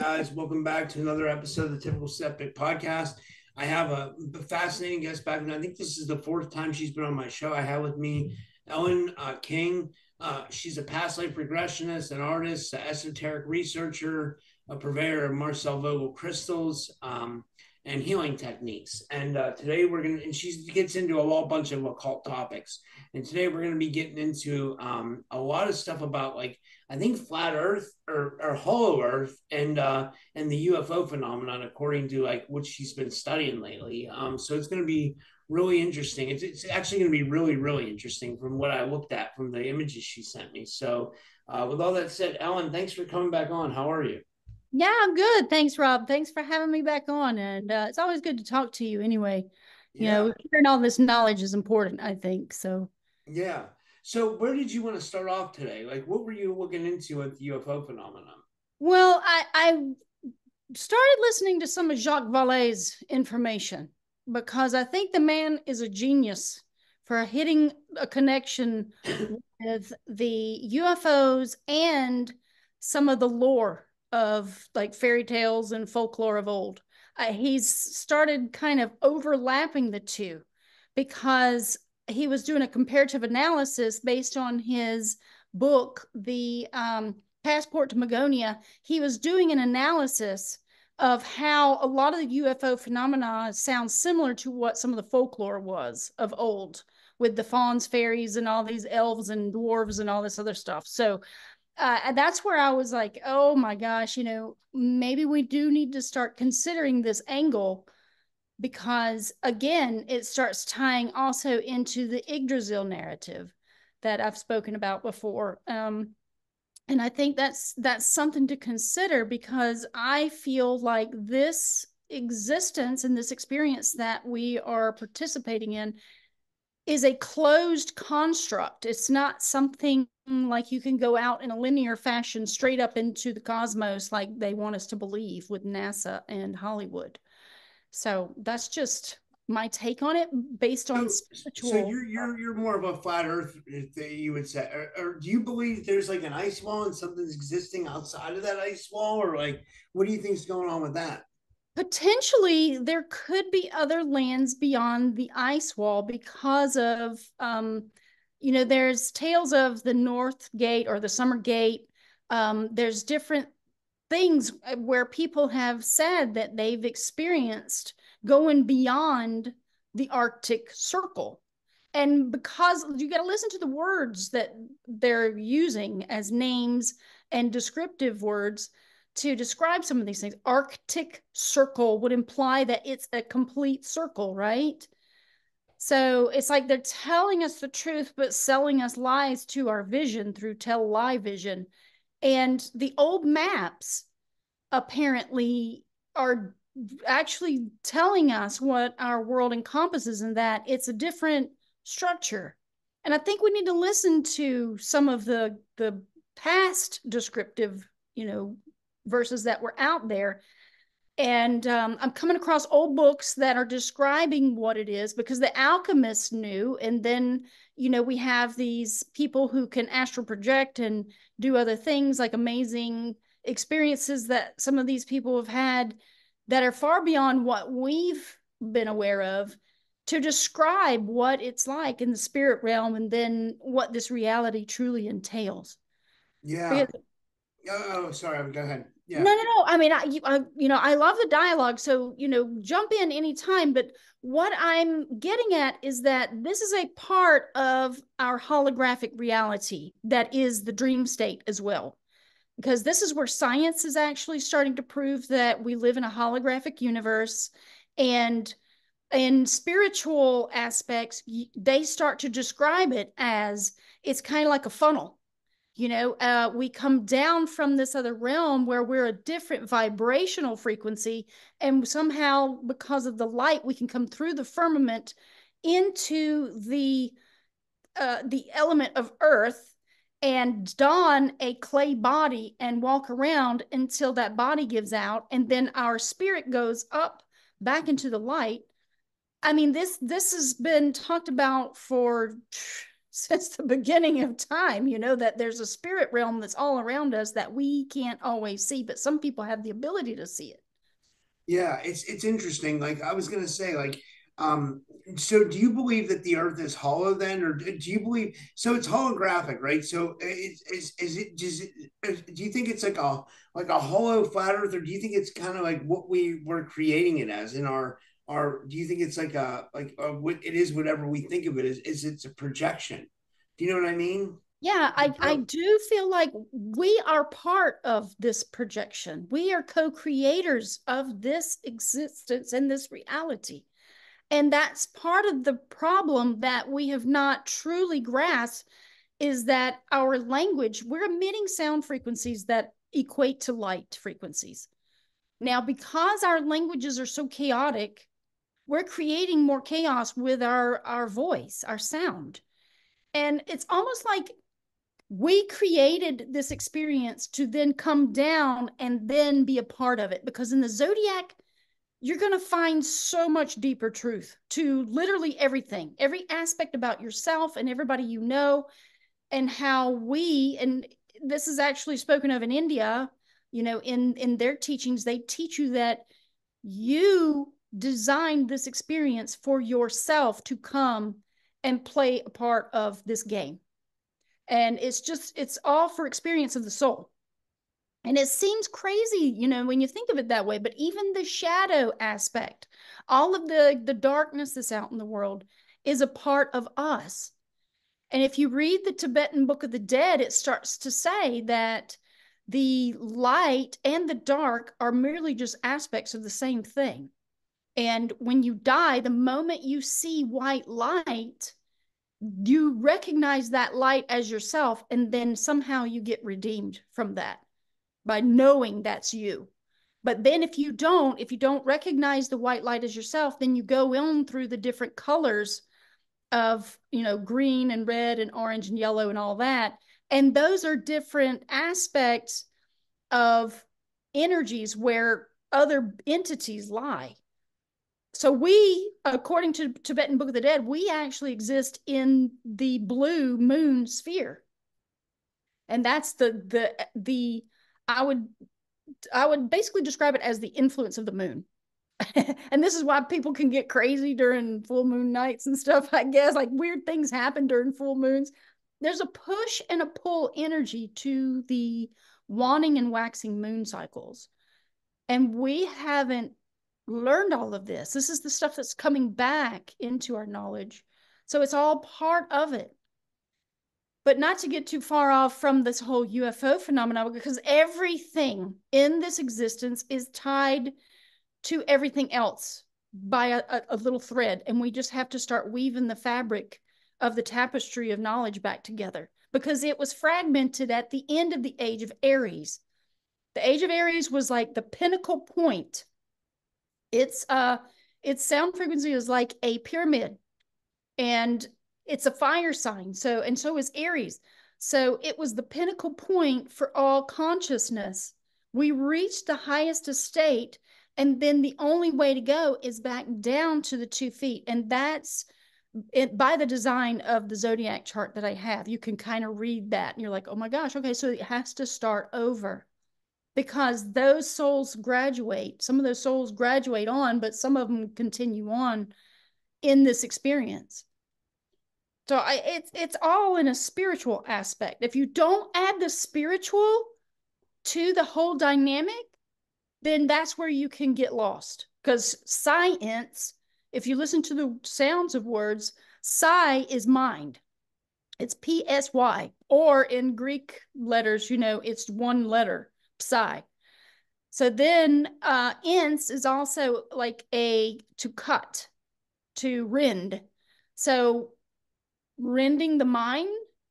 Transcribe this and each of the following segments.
guys, welcome back to another episode of the Typical Skeptic podcast. I have a fascinating guest back, and I think this is the fourth time she's been on my show. I have with me Ellen King. She's a past life regressionist, an artist, an esoteric researcher, a purveyor of Marcel Vogel crystals, and healing techniques. And today we're going to, and she gets into a whole bunch of occult topics. And today we're going to be getting into a lot of stuff about, like, I think flat Earth or hollow Earth and the UFO phenomenon, according to like what she's been studying lately. So it's going to be really interesting. It's actually going to be really interesting from what I looked at from the images she sent me. So with all that said, Ellen, thanks for coming back on. How are you? Yeah, I'm good. Thanks, Rob. Thanks for having me back on. And it's always good to talk to you anyway. Yeah. Hearing all this knowledge is important, I think. So, Yeah. So where did you want to start off today? Like, what were you looking into with the UFO phenomenon? well, I started listening to some of Jacques Vallee's information because I think the man is a genius for hitting a connection with the UFOs and some of the lore of like fairy tales and folklore of old. He's started kind of overlapping the two because he was doing a comparative analysis based on his book, The Passport to Magonia. He was doing an analysis of how a lot of the UFO phenomena sounds similar to what some of the folklore was of old, with the fauns, fairies, and all these elves and dwarves and all this other stuff. So that's where I was like, oh my gosh, maybe we do need to start considering this angle, because again, it starts tying also into the Yggdrasil narrative that I've spoken about before. And I think that's something to consider, because I feel like this existence and this experience that we are participating in is a closed construct. It's not something like you can go out in a linear fashion straight up into the cosmos like they want us to believe with NASA and Hollywood. So that's just my take on it based on So spiritual. you're more of a flat Earth, you would say, or do you believe there's like an ice wall and something's existing outside of that ice wall, or like what do you think's going on with that? Potentially there could be other lands beyond the ice wall because of there's tales of the North Gate or the Summer Gate. There's different things where people have said that they've experienced going beyond the Arctic Circle. And because you got to listen to the words that they're using as names and descriptive words to describe some of these things. Arctic Circle would imply that it's a complete circle, right? So it's like they're telling us the truth, but selling us lies to our vision through television. And the old maps apparently are actually telling us what our world encompasses, and that it's a different structure. And I think we need to listen to some of the past descriptive, verses that were out there. And I'm coming across old books that are describing what it is, because the alchemists knew. And then, we have these people who can astral project and do other things, like amazing experiences that some of these people have had that are far beyond what we've been aware of, to describe what it's like in the spirit realm and then what this reality truly entails. Yeah. Because Oh, sorry. Go ahead. Yeah. no. I mean, I love the dialogue. So, jump in anytime. But what I'm getting at is that this is a part of our holographic reality that is the dream state as well. Because this is where science is actually starting to prove that we live in a holographic universe. And in spiritual aspects, they start to describe it as it's kind of like a funnel. We come down from this other realm where we're a different vibrational frequency, and somehow because of the light we can come through the firmament into the element of earth and don a clay body and walk around until that body gives out, and then our spirit goes up back into the light. I mean, this has been talked about for since the beginning of time, that there's a spirit realm that's all around us that we can't always see, but some people have the ability to see it. Yeah, it's interesting. Like I was gonna say, um, so do you believe that the Earth is hollow then, or do you believe so? It's holographic, right? So is it just? Do you think it's like a hollow flat Earth, or do you think it's kind of like what we were creating it as in our? Do you think it's what it is? Whatever we think of it as, is it's a projection? Do you know what I mean? Yeah, I do feel like we are part of this projection. We are co-creators of this existence and this reality. And that's part of the problem that we have not truly grasped, is that our language, we're emitting sound frequencies that equate to light frequencies. Now, because our languages are so chaotic, we're creating more chaos with our voice, our sound. And it's almost like we created this experience to then come down and then be a part of it. Because in the zodiac, you're going to find so much deeper truth to literally everything, every aspect about yourself and everybody you know, and how and this is actually spoken of in India, in their teachings, they teach you that you designed this experience for yourself to come and play a part of this game. And it's all for experience of the soul. And it seems crazy, when you think of it that way, but even the shadow aspect, all of the darkness that's out in the world is a part of us. And if you read the Tibetan Book of the Dead, it starts to say that the light and the dark are merely just aspects of the same thing. And when you die, the moment you see white light, you recognize that light as yourself, and then somehow you get redeemed from that by knowing that's you. But then if you don't recognize the white light as yourself, then you go in through the different colors of, green and red and orange and yellow and all that. And those are different aspects of energies where other entities lie. So we, according to Tibetan Book of the Dead, we actually exist in the blue moon sphere. And that's the I would basically describe it as the influence of the moon. And this is why people can get crazy during full moon nights and stuff, I guess. Like weird things happen during full moons. There's a push and a pull energy to the waning and waxing moon cycles. And we haven't learned all of this. This is the stuff that's coming back into our knowledge. So it's all part of it. But not to get too far off from this whole UFO phenomenon, because everything in this existence is tied to everything else by a little thread. And we just have to start weaving the fabric of the tapestry of knowledge back together, because it was fragmented at the end of the age of Aries. The age of Aries was like the pinnacle point. Its sound frequency is like a pyramid, and it's a fire sign. So is Aries. So it was the pinnacle point for all consciousness. We reached the highest estate, and then the only way to go is back down to the 2 feet. And that's it by the design of the zodiac chart that I have. You can kind of read that and you're like, oh my gosh, okay, so it has to start over, because those souls graduate. Some of those souls graduate on, but some of them continue on in this experience. So it's all in a spiritual aspect. If you don't add the spiritual to the whole dynamic, then that's where you can get lost. Because science, if you listen to the sounds of words, psi is mind. It's PSY, or in Greek letters, it's one letter, psi. So then ins is also like to cut, to rend. So rending the mind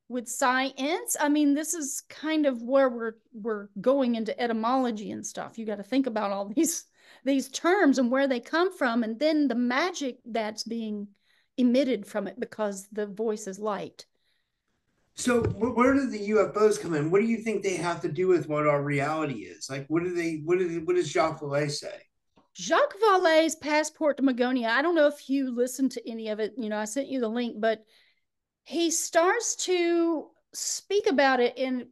with science. I mean, this is kind of where we're going into etymology and stuff. You got to think about all these terms and where they come from, and then the magic that's being emitted from it, because the voice is light. So where do the UFOs come in? What do you think they have to do with what our reality is? Like, what does Jacques Vallee say? Jacques Vallee's Passport to Magonia. I don't know if you listened to any of it. I sent you the link, but he starts to speak about it in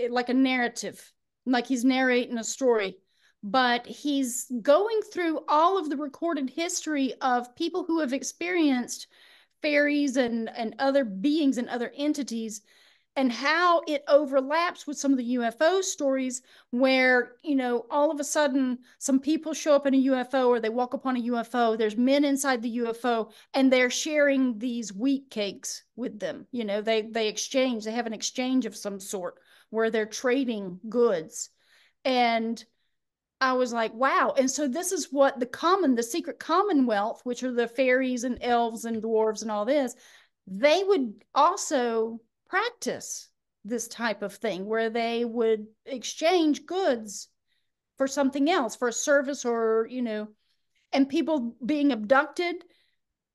like a narrative, like he's narrating a story, but he's going through all of the recorded history of people who have experienced fairies and other beings and other entities, and how it overlaps with some of the UFO stories where, all of a sudden some people show up in a UFO or they walk upon a UFO. There's men inside the UFO and they're sharing these wheat cakes with them. They exchange, they have an exchange of some sort where they're trading goods. And I was like, wow. And so this is what the secret commonwealth, which are the fairies and elves and dwarves and all this, they would also practice this type of thing where they would exchange goods for something else, for a service, or, and people being abducted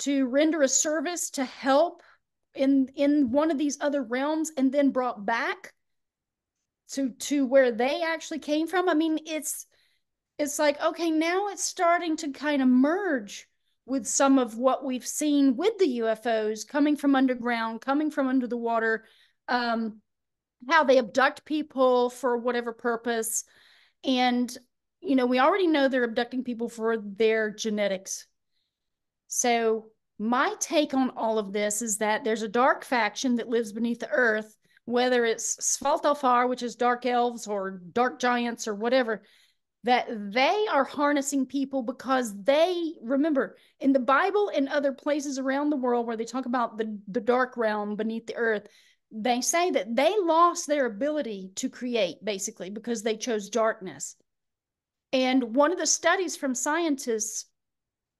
to render a service to help in one of these other realms and then brought back to where they actually came from. I mean, it's like, okay, now it's starting to kind of merge with some of what we've seen with the UFOs coming from underground, coming from under the water, how they abduct people for whatever purpose. And, we already know they're abducting people for their genetics. So my take on all of this is that there's a dark faction that lives beneath the earth, whether it's Svaltalfar, which is dark elves or dark giants or whatever, that they are harnessing people because they remember in the Bible and other places around the world where they talk about the dark realm beneath the earth, they say that they lost their ability to create basically because they chose darkness. And one of the studies from scientists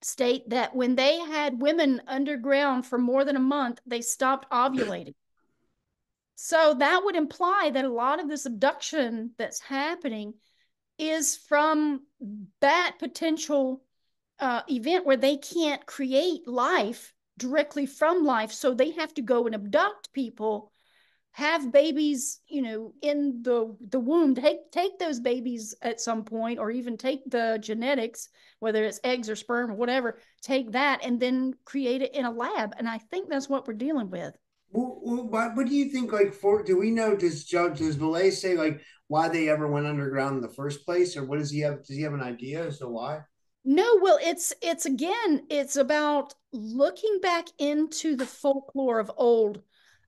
state that when they had women underground for more than a month, they stopped ovulating. So that would imply that a lot of this abduction that's happening is from that potential event where they can't create life directly from life. So they have to go and abduct people, have babies, in the womb, take those babies at some point, or even take the genetics, whether it's eggs or sperm or whatever, take that and then create it in a lab. And I think that's what we're dealing with. What do you think? Like, do we know? Does Vallee say like why they ever went underground in the first place, or what does he have? Does he have an idea as to why? No, well, it's again, it's about looking back into the folklore of old,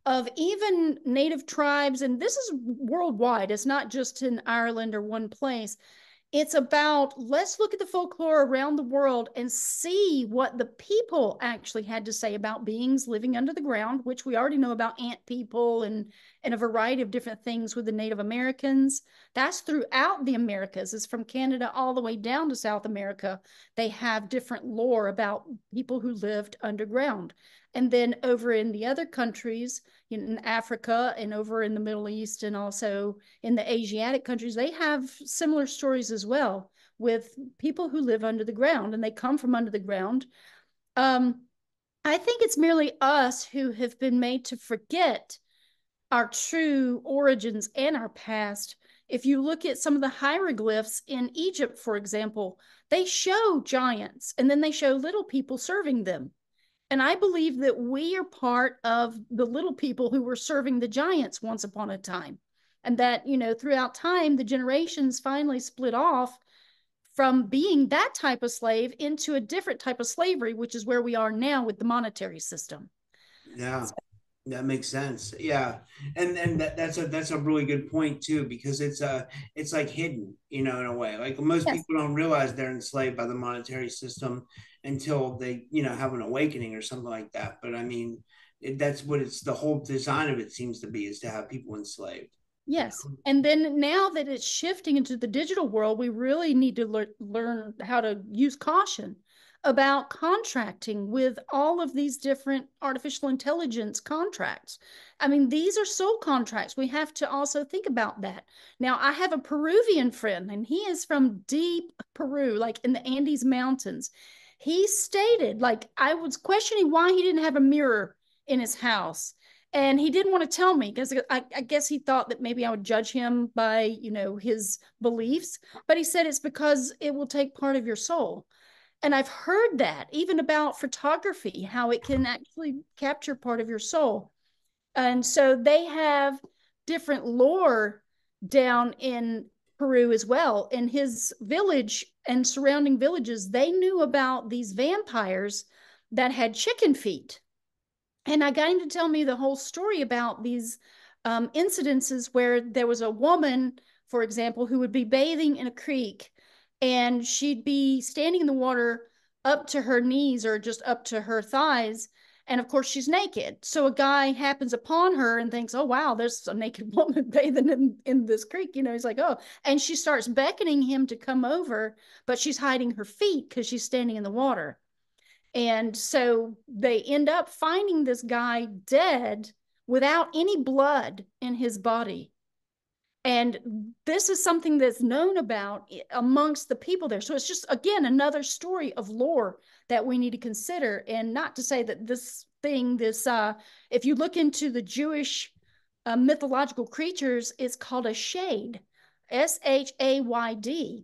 of even native tribes, and this is worldwide. It's not just in Ireland or one place. It's about, let's look at the folklore around the world and see what the people actually had to say about beings living under the ground, which we already know about ant people and a variety of different things with the Native Americans. That's throughout the Americas. It's from Canada all the way down to South America. They have different lore about people who lived underground. And then over in the other countries, in Africa and over in the Middle East and also in the Asiatic countries, they have similar stories as well with people who live under the ground and they come from under the ground. I think it's merely us who have been made to forget our true origins and our past. If you look at some of the hieroglyphs in Egypt, for example, they show giants and then they show little people serving them. And I believe that we are part of the little people who were serving the giants once upon a time. And that, throughout time, the generations finally split off from being that type of slave into a different type of slavery, which is where we are now with the monetary system. Yeah, that makes sense. Yeah, and that's a really good point too, because it's like hidden, in a way. Like most Yes. people don't realize they're enslaved by the monetary system until they have an awakening or something like that. But I mean, that's what it's the whole design of it seems to be, is to have people enslaved. Yes. And then now that it's shifting into the digital world, we really need to learn how to use caution about contracting with all of these different artificial intelligence contracts. I mean, these are soul contracts. We have to also think about that. Now, I have a Peruvian friend, and he is from deep Peru, like in the Andes Mountains. He stated, like, I was questioning why he didn't have a mirror in his house, and he didn't want to tell me because I guess he thought that maybe I would judge him by, his beliefs. But he said it's because it will take part of your soul. And I've heard that even about photography, how it can actually capture part of your soul. And so they have different lore down in Peru as well. In his village and surrounding villages, they knew about these vampires that had chicken feet. And I got him to tell me the whole story about these incidences where there was a woman, for example, who would be bathing in a creek, and she'd be standing in the water up to her knees or just up to her thighs. And of course, she's naked. So a guy happens upon her and thinks, oh, wow, there's a naked woman bathing in this creek. He's like, oh, and she starts beckoning him to come over, but she's hiding her feet because she's standing in the water. And so they end up finding this guy dead without any blood in his body. And this is something that's known about amongst the people there. So it's just, again, another story of lore that we need to consider. And not to say that if you look into the Jewish mythological creatures, it's called a shade, Shayd.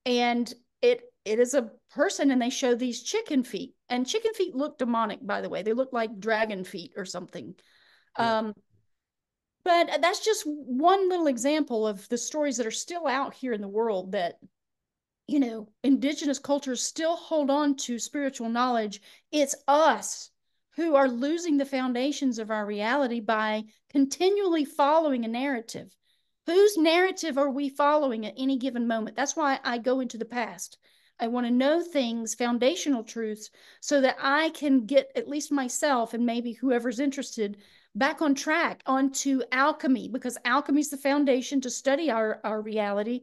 And it is a person, and they show these chicken feet. And chicken feet look demonic, by the way. They look like dragon feet or something. Yeah. But that's just one little example of the stories that are still out here in the world that, indigenous cultures still hold on to spiritual knowledge. It's us who are losing the foundations of our reality by continually following a narrative. Whose narrative are we following at any given moment? That's why I go into the past. I want to know things, foundational truths, so that I can get at least myself and maybe whoever's interested back on track onto alchemy, because alchemy is the foundation to study our reality.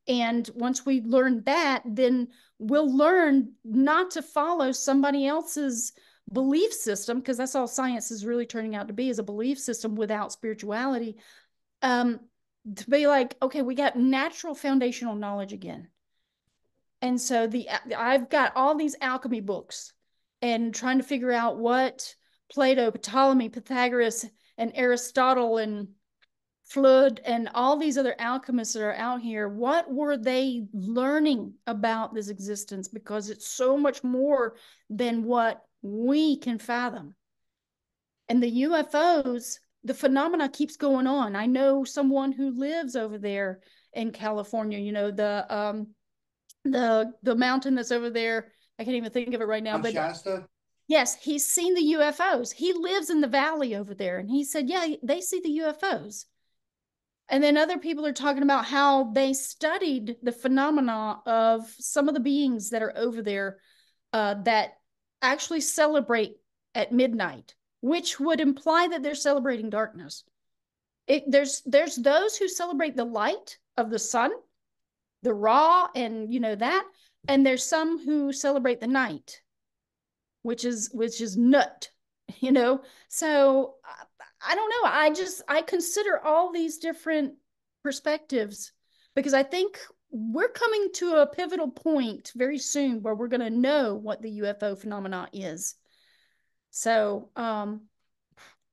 And once we learn that, then we'll learn not to follow somebody else's belief system, because that's all science is really turning out to be, is a belief system without spirituality. To be like, okay, we got natural foundational knowledge again. And so I've got all these alchemy books and trying to figure out what Plato, Ptolemy, Pythagoras, and Aristotle, and Flood, and all these other alchemists that are out here, what were they learning about this existence? Because it's so much more than what we can fathom. And the UFOs, the phenomena keeps going on. I know someone who lives over there in California, the mountain that's over there. I can't even think of it right now, but Shasta? Yes, he's seen the UFOs. He lives in the valley over there. And he said, yeah, they see the UFOs. And then other people are talking about how they studied the phenomena of some of the beings that are over there that actually celebrate at midnight, which would imply that they're celebrating darkness. There's those who celebrate the light of the sun, the raw, and that. And there's some who celebrate the night, which is nut, So I don't know. I consider all these different perspectives, because I think we're coming to a pivotal point very soon where we're going to know what the UFO phenomena is. So,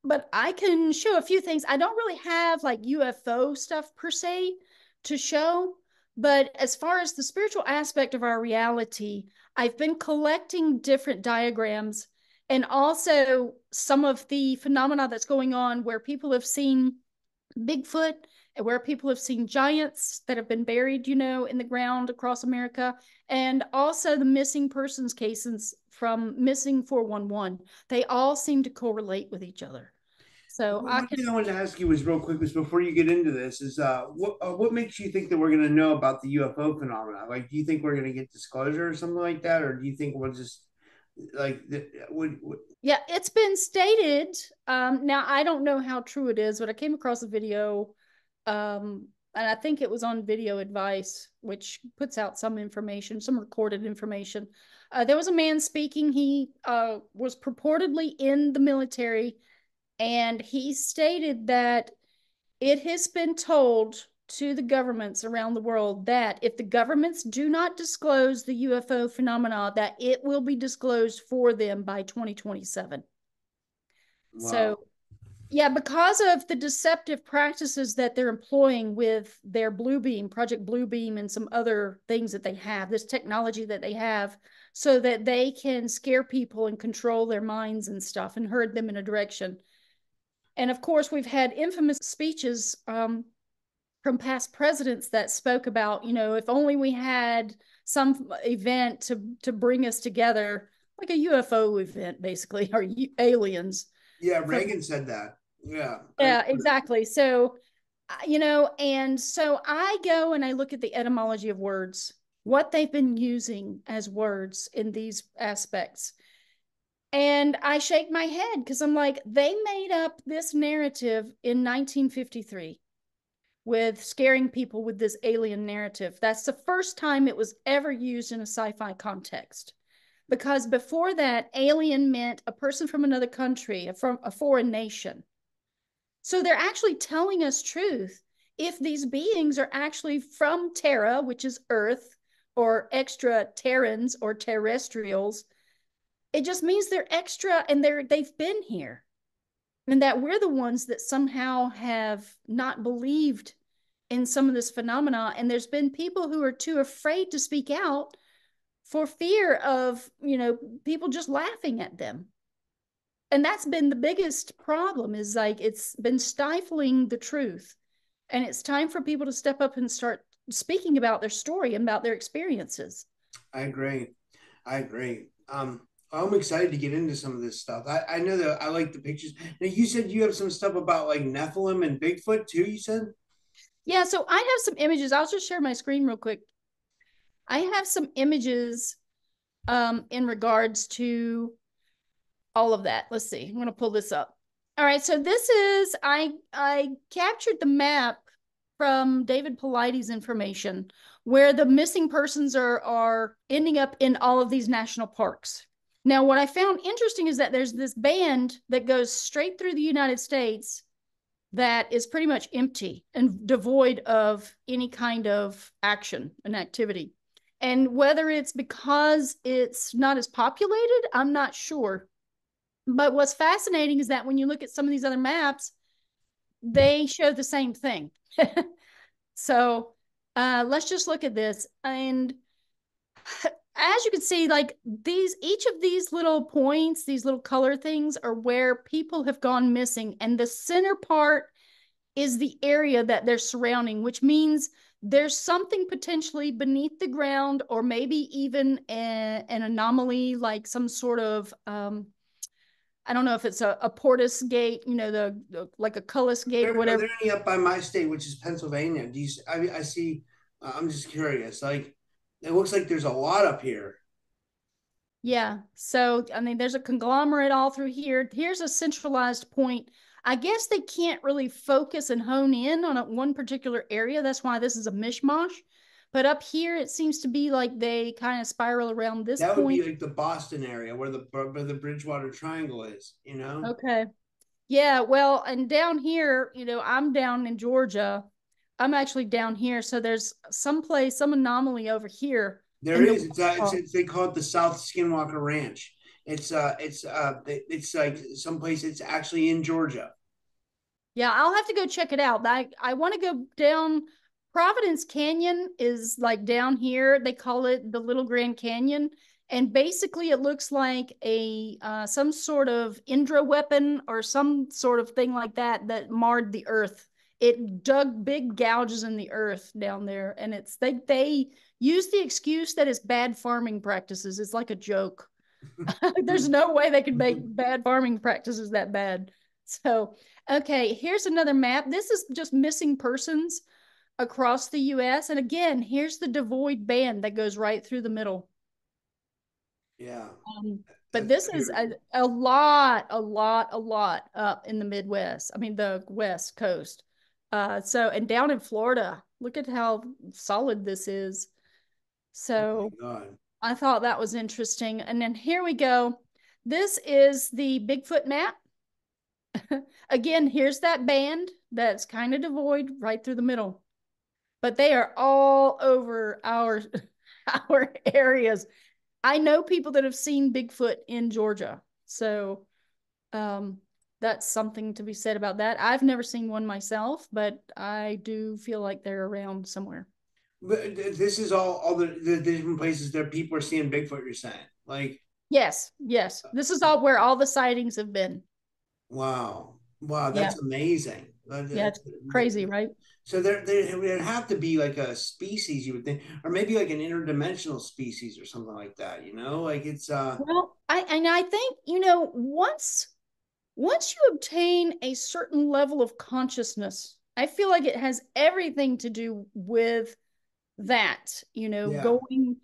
but I can show a few things. I don't really have like UFO stuff per se to show, but as far as the spiritual aspect of our reality, I've been collecting different diagrams, and also some of the phenomena that's going on where people have seen Bigfoot and where people have seen giants that have been buried, in the ground across America, and also the missing persons cases from Missing 411. They all seem to correlate with each other. So One thing I wanted to ask you was real quick, was before you get into this, is what makes you think that we're going to know about the UFO phenomena? Like, do you think we're going to get disclosure or something like that, or do you think we'll just like Yeah, it's been stated. Now I don't know how true it is, but I came across a video, and I think it was on Video Advice, which puts out some information, some recorded information. There was a man speaking. He was purportedly in the military. And he stated that it has been told to the governments around the world that if the governments do not disclose the UFO phenomena, that it will be disclosed for them by 2027. Wow. So, yeah, because of the deceptive practices that they're employing with their Bluebeam, Project Bluebeam, and some other things that they have, this technology that they have, so that they can scare people and control their minds and stuff and herd them in a direction. And of course, we've had infamous speeches from past presidents that spoke about, you know, if only we had some event to bring us together, like a UFO event, basically, or aliens. Yeah, From, Reagan said that. Yeah. yeah, exactly. So, you know, and so I go and I look at the etymology of words, what they've been using as words in these aspects. And I shake my head because I'm like, they made up this narrative in 1953 with scaring people with this alien narrative. That's the first time it was ever used in a sci-fi context. Because before that, alien meant a person from another country, from a foreign nation. So they're actually telling us truth. If these beings are actually from Terra, which is Earth, or extra Terrans or terrestrials, it just means they're extra and they've been here. And that we're the ones that somehow have not believed in some of this phenomena. And there's been people who are too afraid to speak out for fear of, you know, people just laughing at them. And that's been the biggest problem, is like it's been stifling the truth. And it's time for people to step up and start speaking about their story and about their experiences. I agree. I agree. I'm excited to get into some of this stuff. I know that I like the pictures. Now, you said you have some stuff about like Nephilim and Bigfoot too, you said? Yeah, so I have some images. I'll just share my screen real quick. I have some images in regards to all of that. Let's see. I'm going to pull this up. All right, so this is I captured the map from David Paulides' information where the missing persons are ending up in all of these national parks. Now, what I found interesting is that there's this band that goes straight through the United States that is pretty much empty and devoid of any kind of action and activity. And whether it's because it's not as populated, I'm not sure. But what's fascinating is that when you look at some of these other maps, they show the same thing. So let's just look at this. And as you can see, like each of these little points, these little color things are where people have gone missing. And the center part is the area that they're surrounding, which means there's something potentially beneath the ground, or maybe even an anomaly, like some sort of, I don't know if it's a portus gate, you know, the like a cullis gate or Are whatever. there any up by my state, which is Pennsylvania? Do you? I see. I'm just curious. Like, it looks like there's a lot up here. Yeah. So, I mean, there's a conglomerate all through here. Here's a centralized point. I guess they can't really focus and hone in on one particular area. That's why this is a mishmash. But up here, it seems to be like they kind of spiral around this That would be point. like the Boston area where the Bridgewater Triangle is. You know. Okay. Yeah. Well, and down here, you know, I'm down in Georgia. I'm actually down here. So there's someplace, some anomaly over here There in the is. It's they call it the South Skinwalker Ranch. It's like someplace. It's actually in Georgia. Yeah, I'll have to go check it out. I want to go down. Providence Canyon is like down here. They call it the Little Grand Canyon. And basically it looks like a some sort of Indra weapon or some sort of thing like that that marred the earth. It dug big gouges in the earth down there. And they use the excuse that it's bad farming practices. It's like a joke. There's no way they could make bad farming practices that bad. So, okay, here's another map. This is just missing persons across the US. And again, here's the devoid band that goes right through the middle. Yeah. But That's this is a lot up in the Midwest. I mean, the West Coast. So, and down in Florida, look at how solid this is. Oh So, my God. I thought that was interesting. And then here we go. This is the Bigfoot map. Again, here's that band that's kind of devoid right through the middle. But they are all over our our areas. I know people that have seen Bigfoot in Georgia. So that's something to be said about that. I've never seen one myself, but I do feel like they're around somewhere. But this is all the different places that people are seeing Bigfoot. You're saying, like, Yes, yes. This is all where all the sightings have been. wow. Wow, Yeah. that's amazing. Yeah. It's crazy, right? So there would have to be like a species, you would think, or maybe like an interdimensional species or something like that, Like it's Well, I think, once you obtain a certain level of consciousness, I feel like it has everything to do with that, yeah. going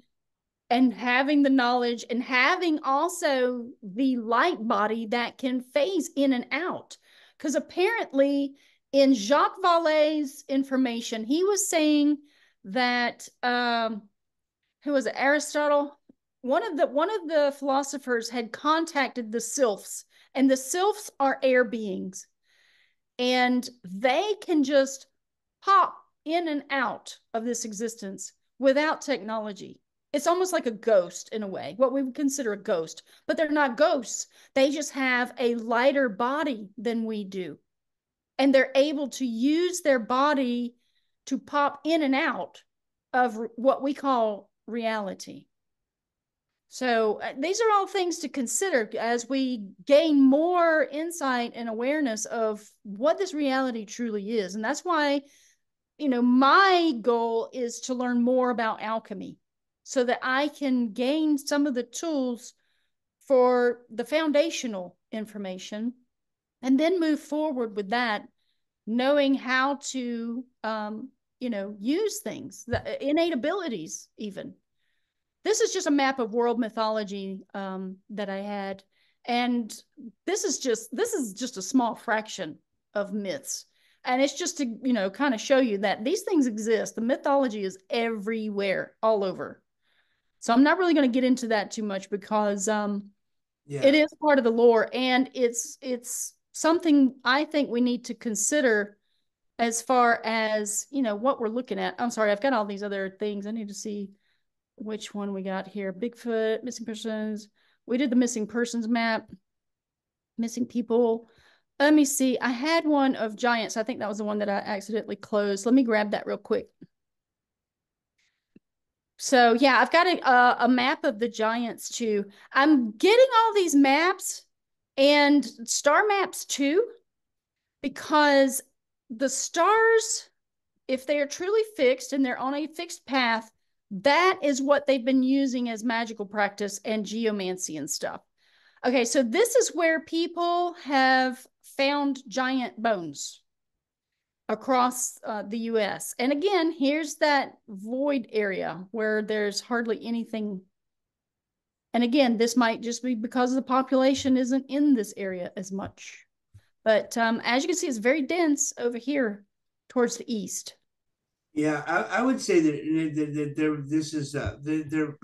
and having the knowledge and having also the light body that can phase in and out. Because apparently, in Jacques Vallee's information, he was saying that who was it, Aristotle? One of the philosophers had contacted the sylphs, and the sylphs are air beings, and they can just pop in and out of this existence without technology. It's almost like a ghost in a way, what we would consider a ghost, but they're not ghosts. They just have a lighter body than we do. And they're able to use their body to pop in and out of what we call reality. So these are all things to consider as we gain more insight and awareness of what this reality truly is. And that's why, my goal is to learn more about alchemy so that I can gain some of the tools for the foundational information and then move forward with that, knowing how to, use things, the innate abilities, even. This is just a map of world mythology that I had, and this is just a small fraction of myths, and it's just to kind of show you that these things exist. The mythology is everywhere, all over. So I'm not really going to get into that too much because it Yeah. is part of the lore, and it's something I think we need to consider as far as what we're looking at. I'm sorry, I've got all these other things I need to see which one we got here. Bigfoot, missing persons. We did the missing persons map, missing people. Let me see. I had one of giants. I think that was the one that I accidentally closed. Let me grab that real quick. So yeah, I've got a map of the giants too. I'm getting all these maps and star maps too, because the stars, if they are truly fixed and they're on a fixed path, that is what they've been using as magical practice and geomancy and stuff. Okay, so this is where people have found giant bones across the US. And again, here's that void area where there's hardly anything. And again, this might just be because the population isn't in this area as much. But as you can see, it's very dense over here towards the east. Yeah, I would say that there this is there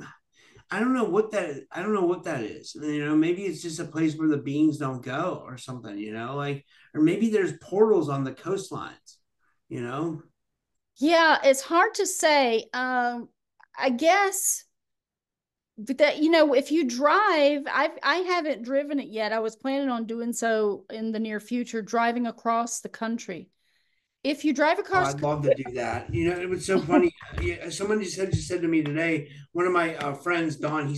I don't know what that is. Maybe it's just a place where the beings don't go or something, like or maybe there's portals on the coastlines, you know? Yeah, it's hard to say. I guess that if you drive, I haven't driven it yet. I was planning on doing so in the near future, driving across the country. If you drive Oh, across I'd the love to do that. It was so funny. Yeah, someone just said to me today, one of my friends, Don,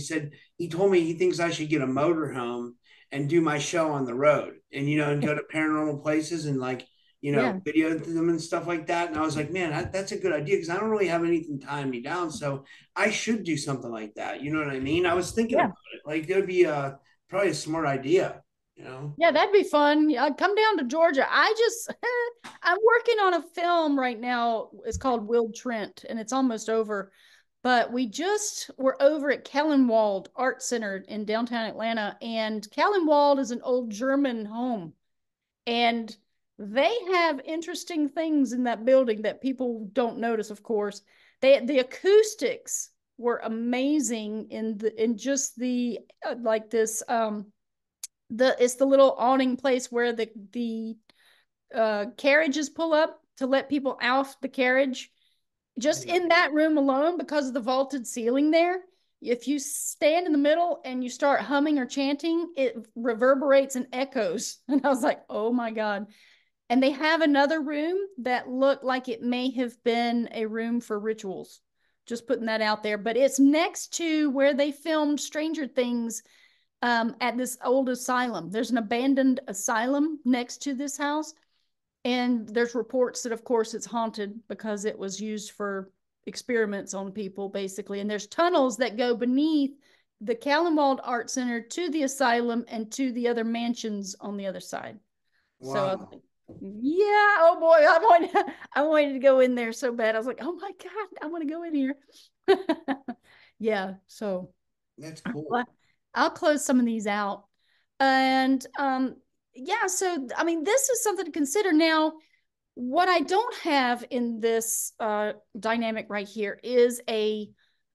he told me he thinks I should get a motorhome and do my show on the road and, and go to paranormal places and like, yeah, video them and stuff like that. And I was like, man, that's a good idea because I don't really have anything tying me down. So I should do something like that. You know what I mean? I was thinking yeah. about it. Like, it would be probably a smart idea, Yeah, that'd be fun. Come down to Georgia. I'm working on a film right now. It's called Will Trent, and it's almost over. But we're over at Kellenwald Art Center in downtown Atlanta, and Kellenwald is an old German home, and they have interesting things in that building that people don't notice. Of course, the acoustics were amazing in just the like this it's the little awning place where the carriages pull up to let people off the carriage. Just yeah. in that room alone, because of the vaulted ceiling there, if you stand in the middle and you start humming or chanting, it reverberates and echoes. And I was like, oh my God. And they have another room that looked like it may have been a room for rituals. Just putting that out there. But it's next to where they filmed Stranger Things at this old asylum. There's an abandoned asylum next to this house. And there's reports that, of course, it's haunted because it was used for experiments on people, basically. And there's tunnels that go beneath the Callenwald Art Center to the asylum and to the other mansions on the other side. Wow. So I was like, yeah, oh boy, I wanted to go in there so bad. I was like, oh my God, I want to go in here. Yeah, so that's cool. I'll close some of these out. And yeah, so I mean, this is something to consider. Now, what I don't have in this dynamic right here is a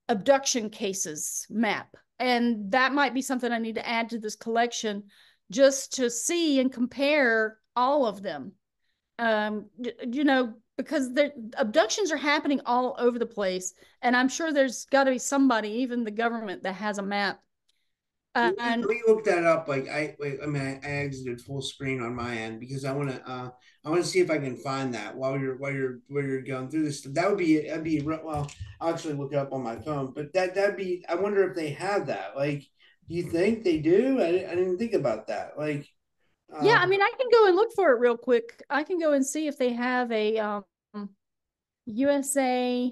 abduction cases map. And that might be something I need to add to this collection just to see and compare all of them. You know, because the abductions are happening all over the place. And I'm sure there's got to be somebody, even the government, that has a map. Let me look that up. Like I mean, I exited full screen on my end because I want to see if I can find that while you're going through this. That'd be well. I'll actually look it up on my phone. But that'd be. I wonder if they have that. Like, do you think they do? I didn't think about that. Like, yeah, I mean, I can go and look for it real quick. I can go and see if they have a USA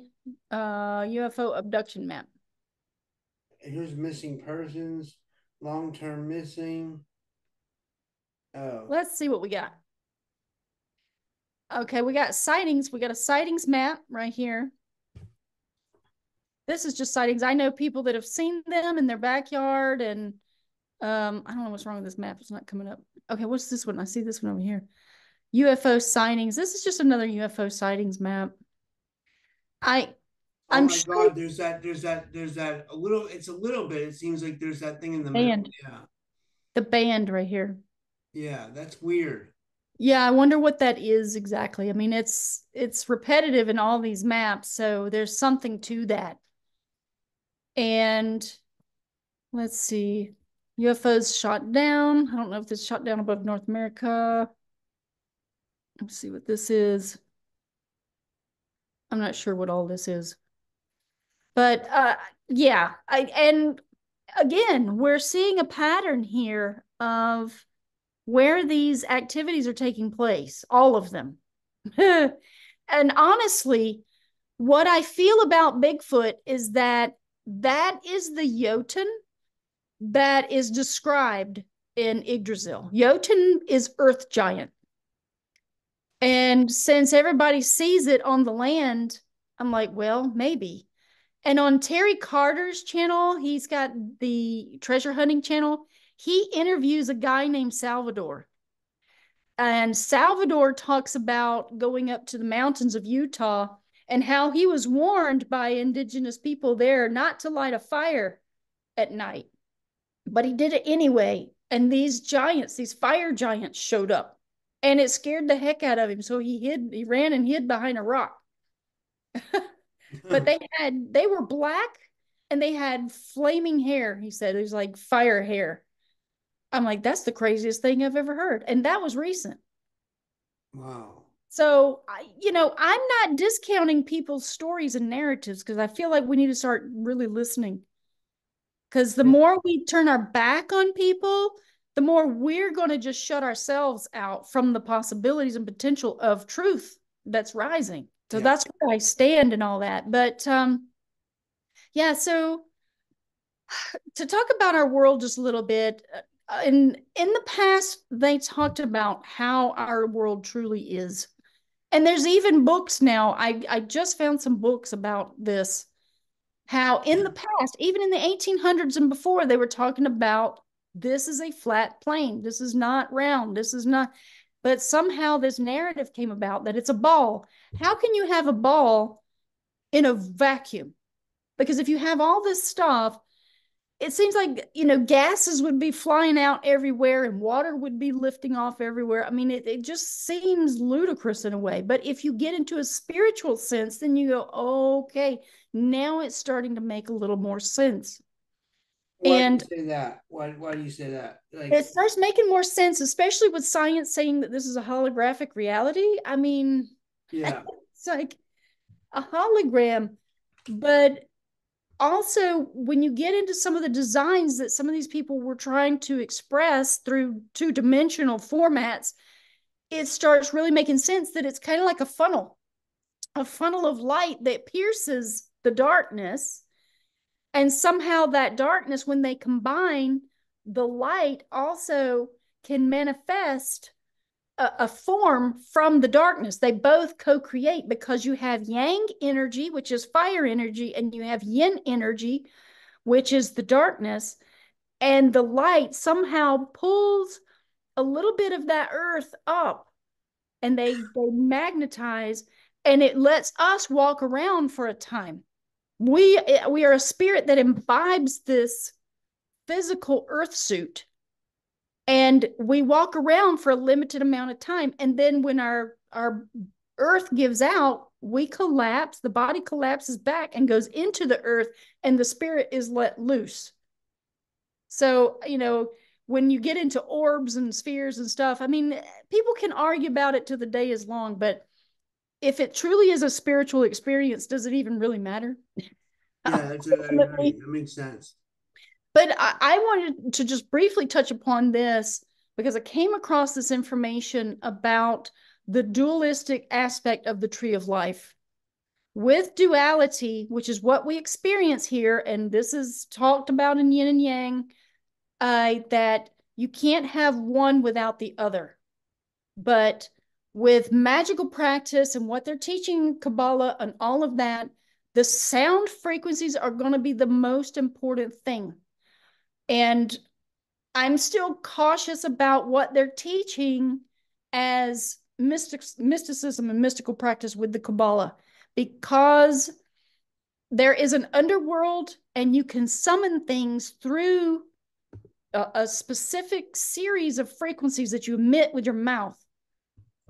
UFO abduction map. Here's missing persons, long-term missing. Oh, let's see what we got. Okay, we got sightings. We got a sightings map right here. This is just sightings. I know people that have seen them in their backyard, and I don't know what's wrong with this map. It's not coming up. Okay, what's this one? I see this one over here. UFO sightings. This is just another UFO sightings map. I'm my sure. God, there's that a little, it's a little bit, it seems like there's that thing in the band. middle. Yeah. The band right here. Yeah, that's weird. Yeah, I wonder what that is exactly. I mean, it's repetitive in all these maps, so there's something to that. And let's see. UFOs shot down. I don't know if this shot down above North America. Let's see what this is. I'm not sure what all this is. But yeah, and again, we're seeing a pattern here of where these activities are taking place, all of them. And honestly, what I feel about Bigfoot is that is the Jotun that is described in Yggdrasil. Jotun is earth giant. And since everybody sees it on the land, I'm like, well, maybe. And on Terry Carter's channel, he's got the treasure hunting channel. He interviews a guy named Salvador. And Salvador talks about going up to the mountains of Utah and how he was warned by indigenous people there not to light a fire at night. But he did it anyway. And these giants, these fire giants, showed up. And it scared the heck out of him. So he ran and hid behind a rock. But they were black and they had flaming hair. He said it was like fire hair. I'm like, that's the craziest thing I've ever heard. And that was recent. Wow. So, you know, I'm not discounting people's stories and narratives because I feel like we need to start really listening. Because the more we turn our back on people, the more we're going to just shut ourselves out from the possibilities and potential of truth that's rising. So that's where I stand and all that. But yeah, so to talk about our world just a little bit, in the past, they talked about how our world truly is. And there's even books now. I just found some books about this, how in the past, even in the 1800s and before, they were talking about this is a flat plane. This is not round. This is not, but somehow this narrative came about that it's a ball. How can you have a ball in a vacuum? Because if you have all this stuff, it seems like, you know, gases would be flying out everywhere and water would be lifting off everywhere. I mean, it just seems ludicrous in a way. But if you get into a spiritual sense, then you go, okay, now it's starting to make a little more sense. Why do you say that? Why do you say that? Like, it starts making more sense, especially with science saying that this is a holographic reality. I mean, yeah, it's like a hologram, but also, when you get into some of the designs that some of these people were trying to express through two-dimensional formats, it starts really making sense that it's kind of like a funnel of light that pierces the darkness. And somehow that darkness, when they combine, the light also can manifest a form from the darkness. They both co-create because you have yang energy, which is fire energy, and you have yin energy, which is the darkness. And the light somehow pulls a little bit of that earth up, and they magnetize, and it lets us walk around for a time. We are a spirit that imbibes this physical earth suit, and we walk around for a limited amount of time, and then when our earth gives out, we collapse, the body collapses back and goes into the earth, and the spirit is let loose. So, when you get into orbs and spheres and stuff, I mean, people can argue about it till the day is long, but if it truly is a spiritual experience, does it even really matter? Yeah, that makes sense. But I wanted to just briefly touch upon this because I came across this information about the dualistic aspect of the tree of life. With duality, which is what we experience here, and this is talked about in yin and yang, that you can't have one without the other. But with magical practice and what they're teaching Kabbalah and all of that, the sound frequencies are going to be the most important thing. And I'm still cautious about what they're teaching as mysticism and mystical practice with the Kabbalah, because there is an underworld and you can summon things through a specific series of frequencies that you emit with your mouth.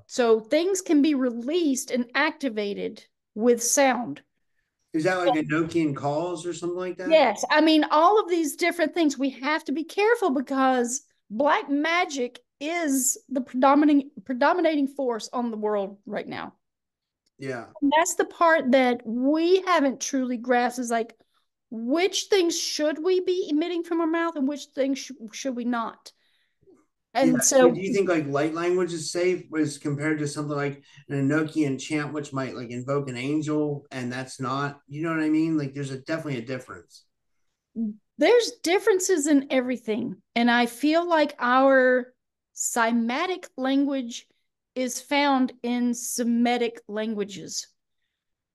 So things can be released and activated with sound. Is that like Enochian calls or something like that? Yes. I mean, all of these different things, we have to be careful because black magic is the predominating force on the world right now. Yeah. And that's the part that we haven't truly grasped, is like, which things should we be emitting from our mouth and which things should we not? And Yeah. So do so, you think like light language is safe as compared to something like an Enochian chant, which might like invoke an angel, and that's not, you know what I mean? Like there's definitely a difference. there's differences in everything. And I feel like our Semitic language is found in Semitic languages.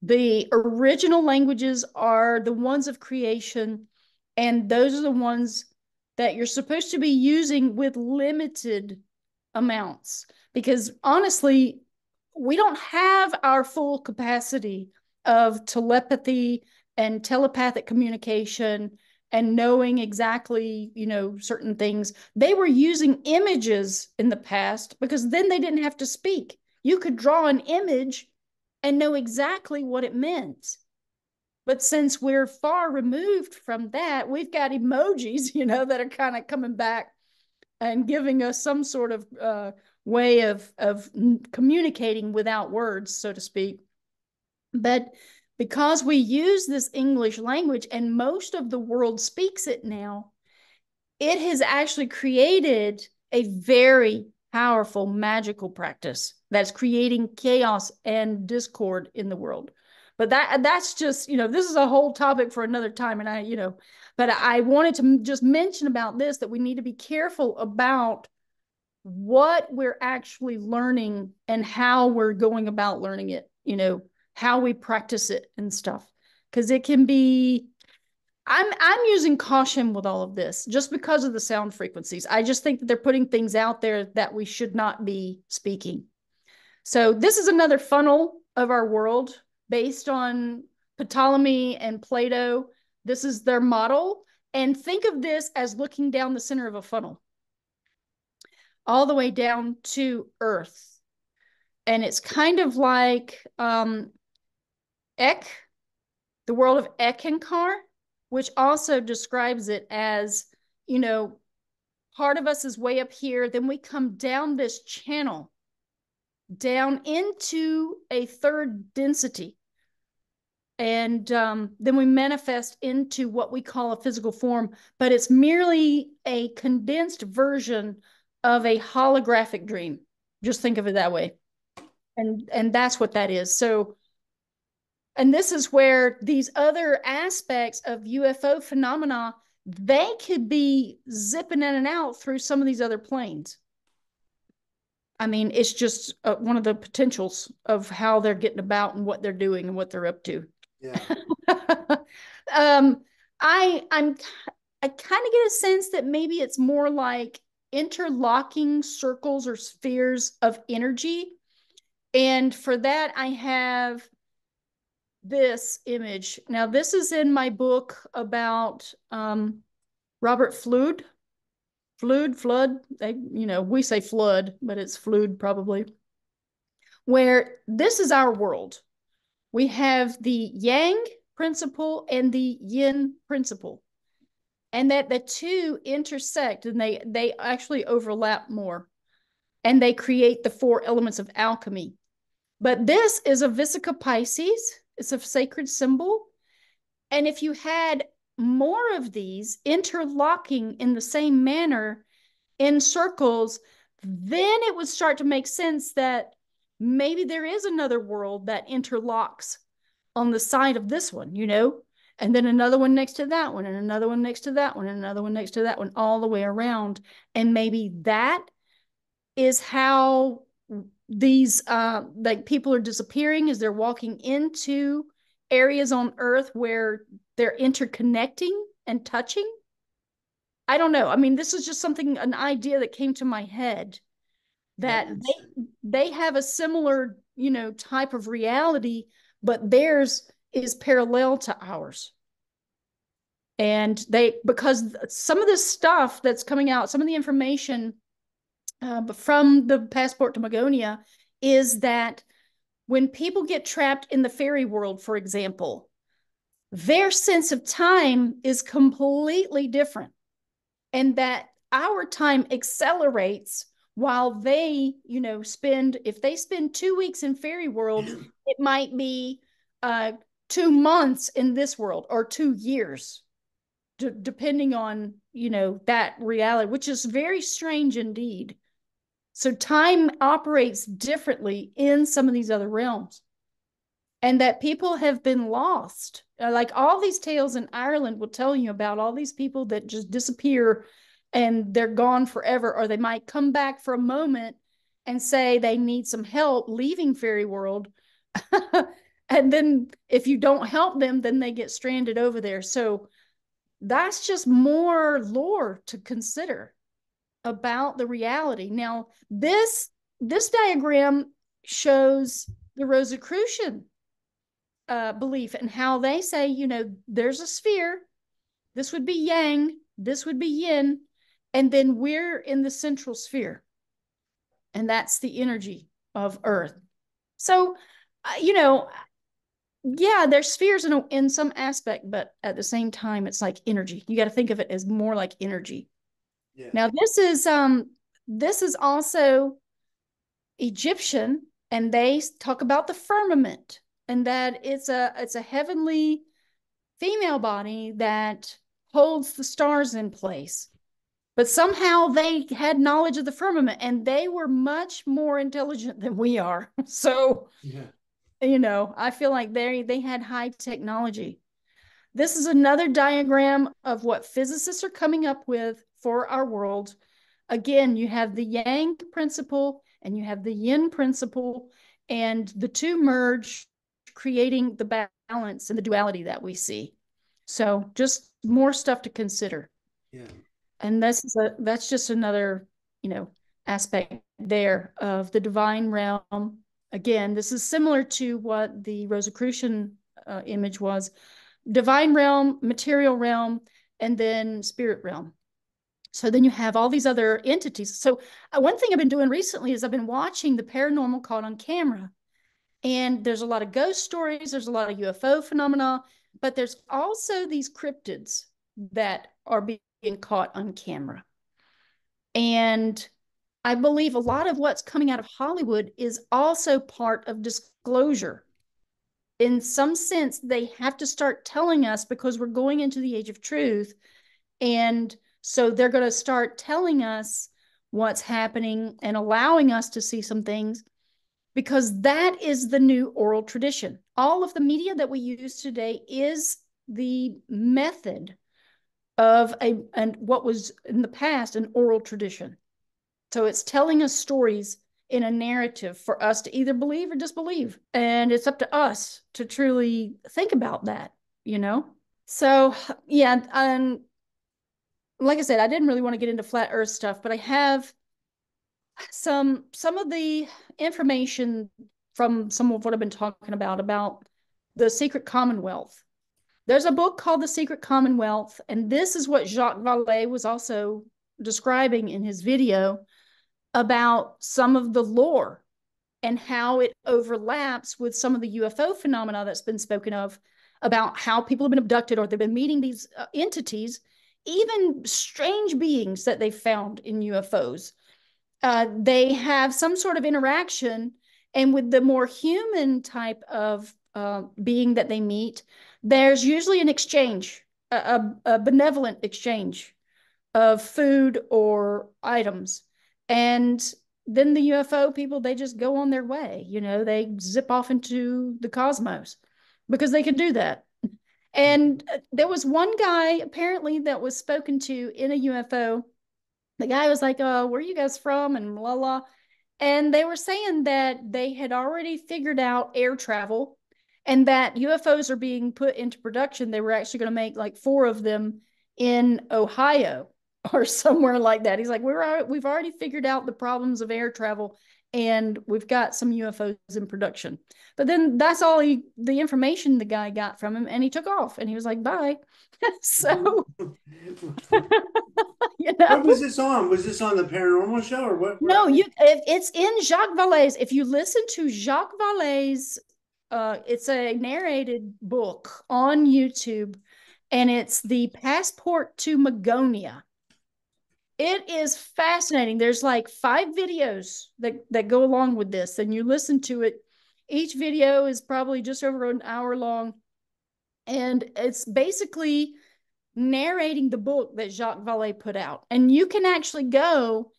The original languages are the ones of creation, and those are the ones that you're supposed to be using with limited amounts. Because honestly, we don't have our full capacity of telepathy and telepathic communication and knowing exactly, certain things. They were using images in the past because then they didn't have to speak. You could draw an image and know exactly what it meant. But since we're far removed from that, we've got emojis, that are kind of coming back and giving us some sort of way of communicating without words, so to speak. But because we use this English language and most of the world speaks it now, it has actually created a very powerful magical practice that's creating chaos and discord in the world. But that's just, this is a whole topic for another time. And but I wanted to just mention about this, that we need to be careful about what we're actually learning and how we're going about learning it, how we practice it and stuff. Because it can be, I'm using caution with all of this just because of the sound frequencies. I just think that they're putting things out there that we should not be speaking. So this is another funnel of our world based on Ptolemy and Plato. This is their model. And think of this as looking down the center of a funnel, all the way down to Earth. And it's kind of like Ek, the world of Ekankar, which also describes it as, part of us is way up here. Then we come down this channel, down into a third density. and then we manifest into what we call a physical form, but it's merely a condensed version of a holographic dream. Just think of it that way. And that's what that is. So, and this is where these other aspects of UFO phenomena, they could be zipping in and out through some of these other planes. I mean, it's just one of the potentials of how they're getting about and what they're doing and what they're up to. Yeah. um, I'm I kind of get a sense that maybe it's more like interlocking circles or spheres of energy. And for that, I have this image. Now, this is in my book about Robert Flood. Flood. We say flood, but it's Flood probably. Where this is our world. We have the yang principle and the yin principle, and that the two intersect, and they actually overlap more, and they create the four elements of alchemy. But this is a Vesica Pisces. It's a sacred symbol. And if you had more of these interlocking in the same manner in circles, then it would start to make sense that maybe there is another world that interlocks on the side of this one, and then another one next to that one, and another one next to that one, and another one next to that one, all the way around. And maybe that is how these like people are disappearing, as they're walking into areas on Earth where they're interconnecting and touching. I don't know. I mean, this is just an idea that came to my head, that they have a similar, type of reality, but theirs is parallel to ours. And because some of this stuff that's coming out, some of the information from the passport to Magonia, is that when people get trapped in the fairy world, for example, their sense of time is completely different. And that our time accelerates while they, if they spend 2 weeks in fairy world, it might be 2 months in this world, or 2 years, depending on, that reality, which is very strange indeed. So time operates differently in some of these other realms. And that people have been lost. Like all these tales in Ireland will tell you about all these people that just disappear and they're gone forever, or they might come back for a moment and say they need some help leaving fairy world. And then if you don't help them, then they get stranded over there. So that's just more lore to consider about the reality. Now, this diagram shows the Rosicrucian belief, and how they say, there's a sphere. This would be yang, this would be yin, and then we're in the central sphere. And that's the energy of Earth. So, yeah, there's spheres in some aspect, but at the same time, it's like energy. You got to think of it as more like energy. Yeah. Now, this is also Egyptian, and they talk about the firmament, and that it's a heavenly female body that holds the stars in place. But somehow they had knowledge of the firmament, and they were much more intelligent than we are. So, yeah. I feel like they had high technology. This is another diagram of what physicists are coming up with for our world. Again, you have the yang principle and you have the yin principle, and the two merge, creating the balance and the duality that we see. So just more stuff to consider. Yeah. And that's just another, aspect there of the divine realm. Again, this is similar to what the Rosicrucian image was. Divine realm, material realm, and then spirit realm. So then you have all these other entities. So one thing I've been doing recently is I've been watching the paranormal caught on camera. And there's a lot of ghost stories. There's a lot of UFO phenomena, but there's also these cryptids that are being caught on camera. And I believe a lot of what's coming out of Hollywood is also part of disclosure. in some sense, they have to start telling us because we're going into the age of truth. And so they're going to start telling us what's happening and allowing us to see some things, because that is the new oral tradition. All of the media that we use today is the method of and what was in the past an oral tradition. So it's telling us stories in a narrative for us to either believe or disbelieve. And it's up to us to truly think about that, you know? So, yeah, like I said, I didn't really want to get into flat earth stuff, but I have some of the information from some of what I've been talking about the secret commonwealth. There's a book called The Secret Commonwealth, and this is what Jacques Vallee was also describing in his video about some of the lore and how it overlaps with some of the UFO phenomena that's been spoken of, about how people have been abducted or they've been meeting these entities, even strange beings that they found in UFOs. They have some sort of interaction, and with the more human type of being that they meet, there's usually an exchange, a benevolent exchange of food or items. And then the UFO people, they just go on their way. You know, they zip off into the cosmos because they can do that. And there was one guy apparently that was spoken to in a UFO. The guy was like, "Oh, where are you guys from?" and blah, blah. And they were saying that they had already figured out air travel and that UFOs are being put into production. They were actually going to make like 4 of them in Ohio or somewhere like that. He's like, we've already figured out the problems of air travel and we've got some UFOs in production. But then that's all the information the guy got from him, and he took off and he was like, bye. So, you What know. was this on? Was this on the paranormal show or what? No, it's in Jacques Vallee's. If you listen to Jacques Vallee's, it's a narrated book on YouTube, and it's The Passport to Magonia. It is fascinating. There's like 5 videos that go along with this, and you listen to it. Each video is probably just over an hour long, and it's basically narrating the book that Jacques Vallee put out. And you can actually go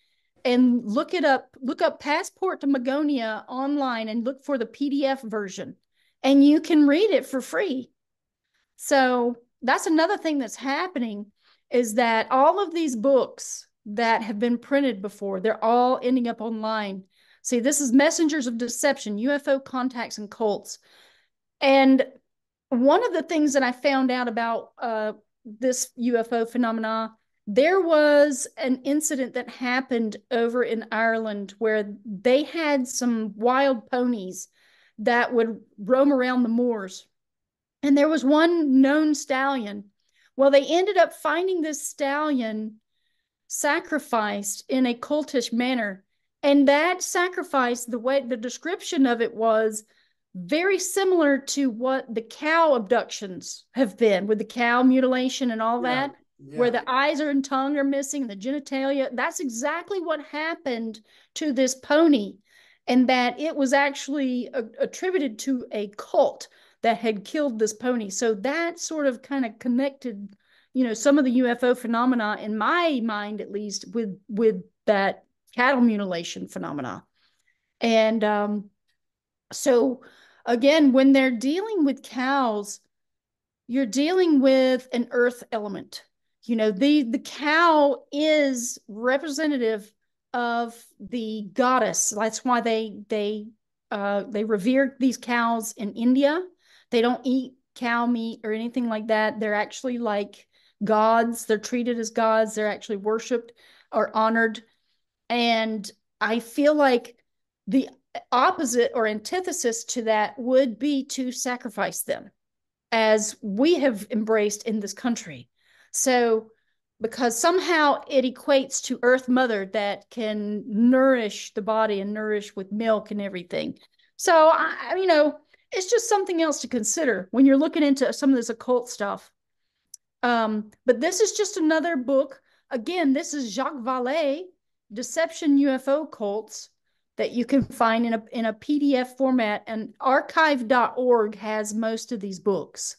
and look up Passport to Magonia online and look for the PDF version, and you can read it for free. So that's another thing that's happening, is that all of these books that have been printed before, they're all ending up online. See, this is Messengers of Deception, UFO Contacts and Cults. And one of the things that I found out about this UFO phenomena, there was an incident that happened over in Ireland where they had some wild ponies that would roam around the moors. And there was one known stallion. Well, they ended up finding this stallion sacrificed in a cultish manner. And that sacrifice, the way the description of it was very similar to what the cow abductions have been, with the cow mutilation and all that, where the eyes and tongue are missing, the genitalia. That's exactly what happened to this pony, and that it was actually attributed to a cult that had killed this pony. So that sort of kind of connected, you know, some of the UFO phenomena, in my mind at least, with that cattle mutilation phenomena. And so again, when they're dealing with cows, you're dealing with an earth element. You know, the cow is representative of the goddess. That's why they revere these cows in India. They don't eat cow meat or anything like that. They're actually like gods. They're treated as gods. They're actually worshipped or honored. And I feel like the opposite or antithesis to that would be to sacrifice them, as we have embraced in this country. So, because somehow it equates to Earth Mother that can nourish the body and nourish with milk and everything. So, you know, it's just something else to consider when you're looking into some of this occult stuff. But this is just another book. Again, this is Jacques Vallee, Deception UFO Cults. that you can find in a PDF format, and archive.org has most of these books.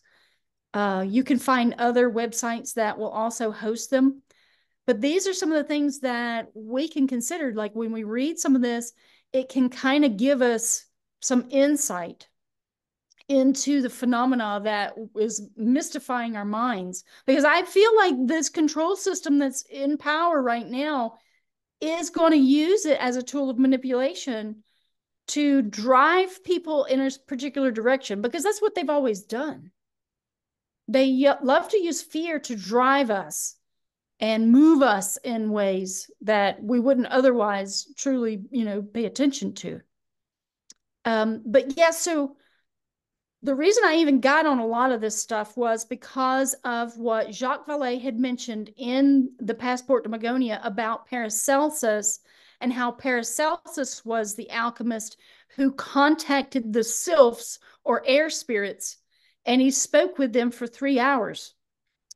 You can find other websites that will also host them. But these are some of the things that we can consider. Like when we read some of this, it can kind of give us some insight into the phenomena that is mystifying our minds. Because I feel like this control system that's in power right now is going to use it as a tool of manipulation to drive people in a particular direction, because that's what they've always done. They love to use fear to drive us and move us in ways that we wouldn't otherwise truly, pay attention to. But yeah, so the reason I even got on a lot of this stuff was because of what Jacques Vallee had mentioned in the Passport to Magonia about Paracelsus, and how Paracelsus was the alchemist who contacted the sylphs or air spirits, and he spoke with them for 3 hours.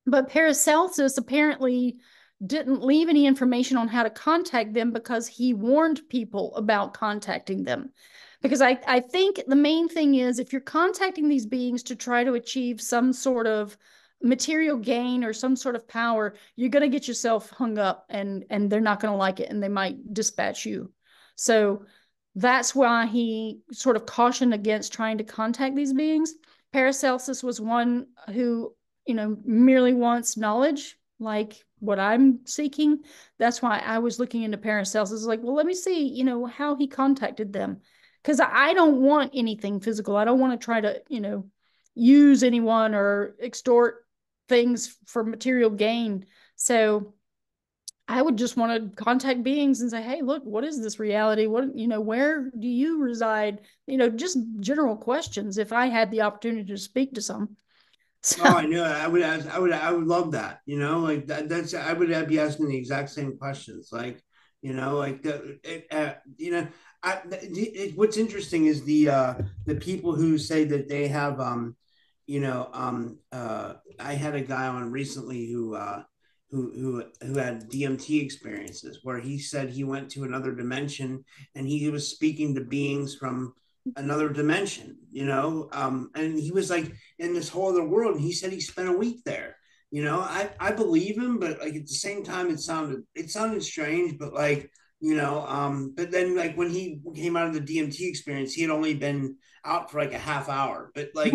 But Paracelsus apparently didn't leave any information on how to contact them, because he warned people about contacting them. Because I think the main thing is, if you're contacting these beings to try to achieve some sort of material gain or some sort of power, you're going to get yourself hung up, and they're not going to like it, and they might dispatch you. So that's why he sort of cautioned against trying to contact these beings. Paracelsus was one who, merely wants knowledge, like what I'm seeking. That's why I was looking into Paracelsus. Like, well, let me see, how he contacted them. Because I don't want anything physical. I don't want to try to, use anyone or extort things for material gain. So I would just want to contact beings and say, hey, look, what is this reality? What, where do you reside? Just general questions if I had the opportunity to speak to some. So, Oh, I know. I would love that. Like that's. I would be asking the exact same questions. Like, like what's interesting is the people who say that they have, I had a guy on recently who had DMT experiences, where he said he went to another dimension and he was speaking to beings from another dimension, and he was like in this whole other world, and he said he spent a week there. I believe him, but like at the same time it sounded strange, but like, but then like when he came out of the DMT experience, he had only been out for like a half hour, but like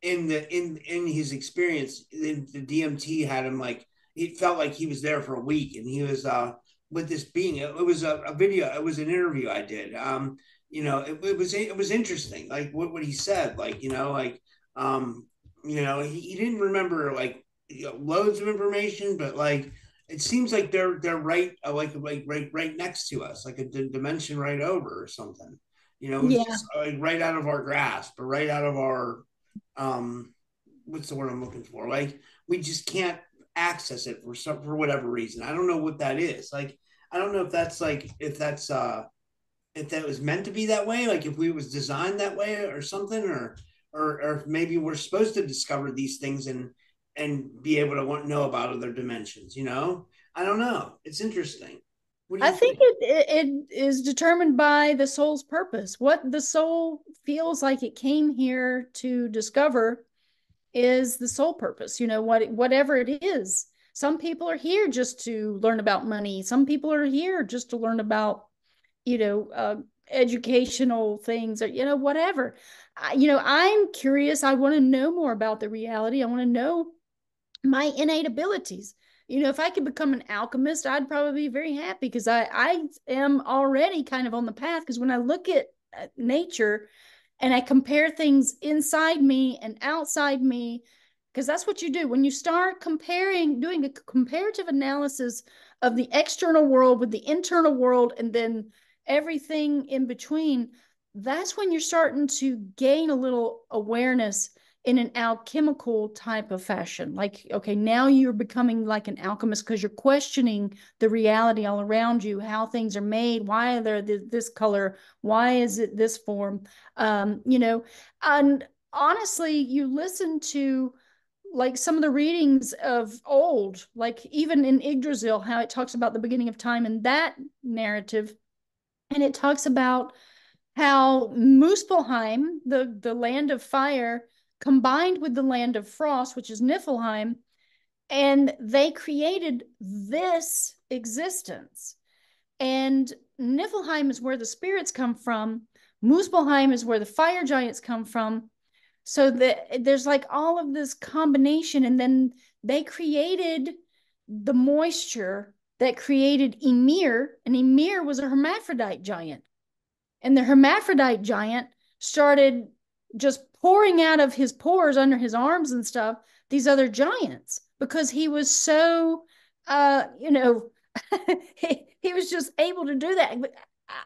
in his experience, the DMT had him like, he felt like he was there for a week, and he was with this being. It was a video, it was an interview I did. It was interesting, like what he said, like, he didn't remember like, loads of information, but like it seems like they're right, like right next to us, like a dimension right over or something. It's yeah. just like right out of our grasp, or right out of our, what's the word I'm looking for? Like we just can't access it for whatever reason. I don't know what that is. Like I don't know if that's like, if that was meant to be that way, like if we was designed that way or something, or if maybe we're supposed to discover these things and be able to know about other dimensions. I don't know. It's interesting. What do I you think think? it is determined by the soul's purpose. What the soul feels like it came here to discover is the soul purpose. Whatever it is. Some people are here just to learn about money. Some people are here just to learn about, you know, uh, educational things, or, whatever. I'm curious. I want to know more about the reality. I want to know my innate abilities. If I could become an alchemist, I'd probably be very happy, because I am already kind of on the path. Because when I look at nature and I compare things inside me and outside me, because that's what you do when you start comparing, doing a comparative analysis of the external world with the internal world, and then everything in between. That's when you're starting to gain a little awareness in an alchemical type of fashion. Like, okay, now you're becoming like an alchemist, because you're questioning the reality all around you, how things are made, why they're this color, why is it this form. And honestly, you listen to like some of the readings of old, like even in Yggdrasil, how it talks about the beginning of time, and that narrative, And it talks about how Muspelheim, the land of fire, combined with the land of frost, which is Niflheim, and they created this existence. And Niflheim is where the spirits come from. Muspelheim is where the fire giants come from. So there's like all of this combination, and then they created the moisture that created Ymir, and Ymir was a hermaphrodite giant. And the hermaphrodite giant started just pouring out of his pores under his arms and stuff these other giants because he was so you know he was just able to do that.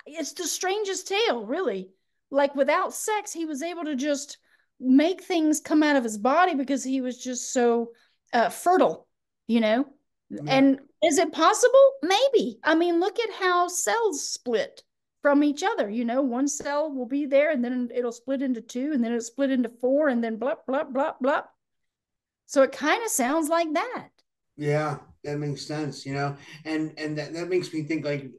It's the strangest tale, really. Like without sex, he was able to just make things come out of his body because he was just so fertile, you know. Yeah. And is it possible? Maybe. I mean, look at how cells split from each other. You know, one cell will be there and then it'll split into two and then it'll split into four and then blah, blah, blah, blah. So it kind of sounds like that. Yeah, that makes sense, and that makes me think like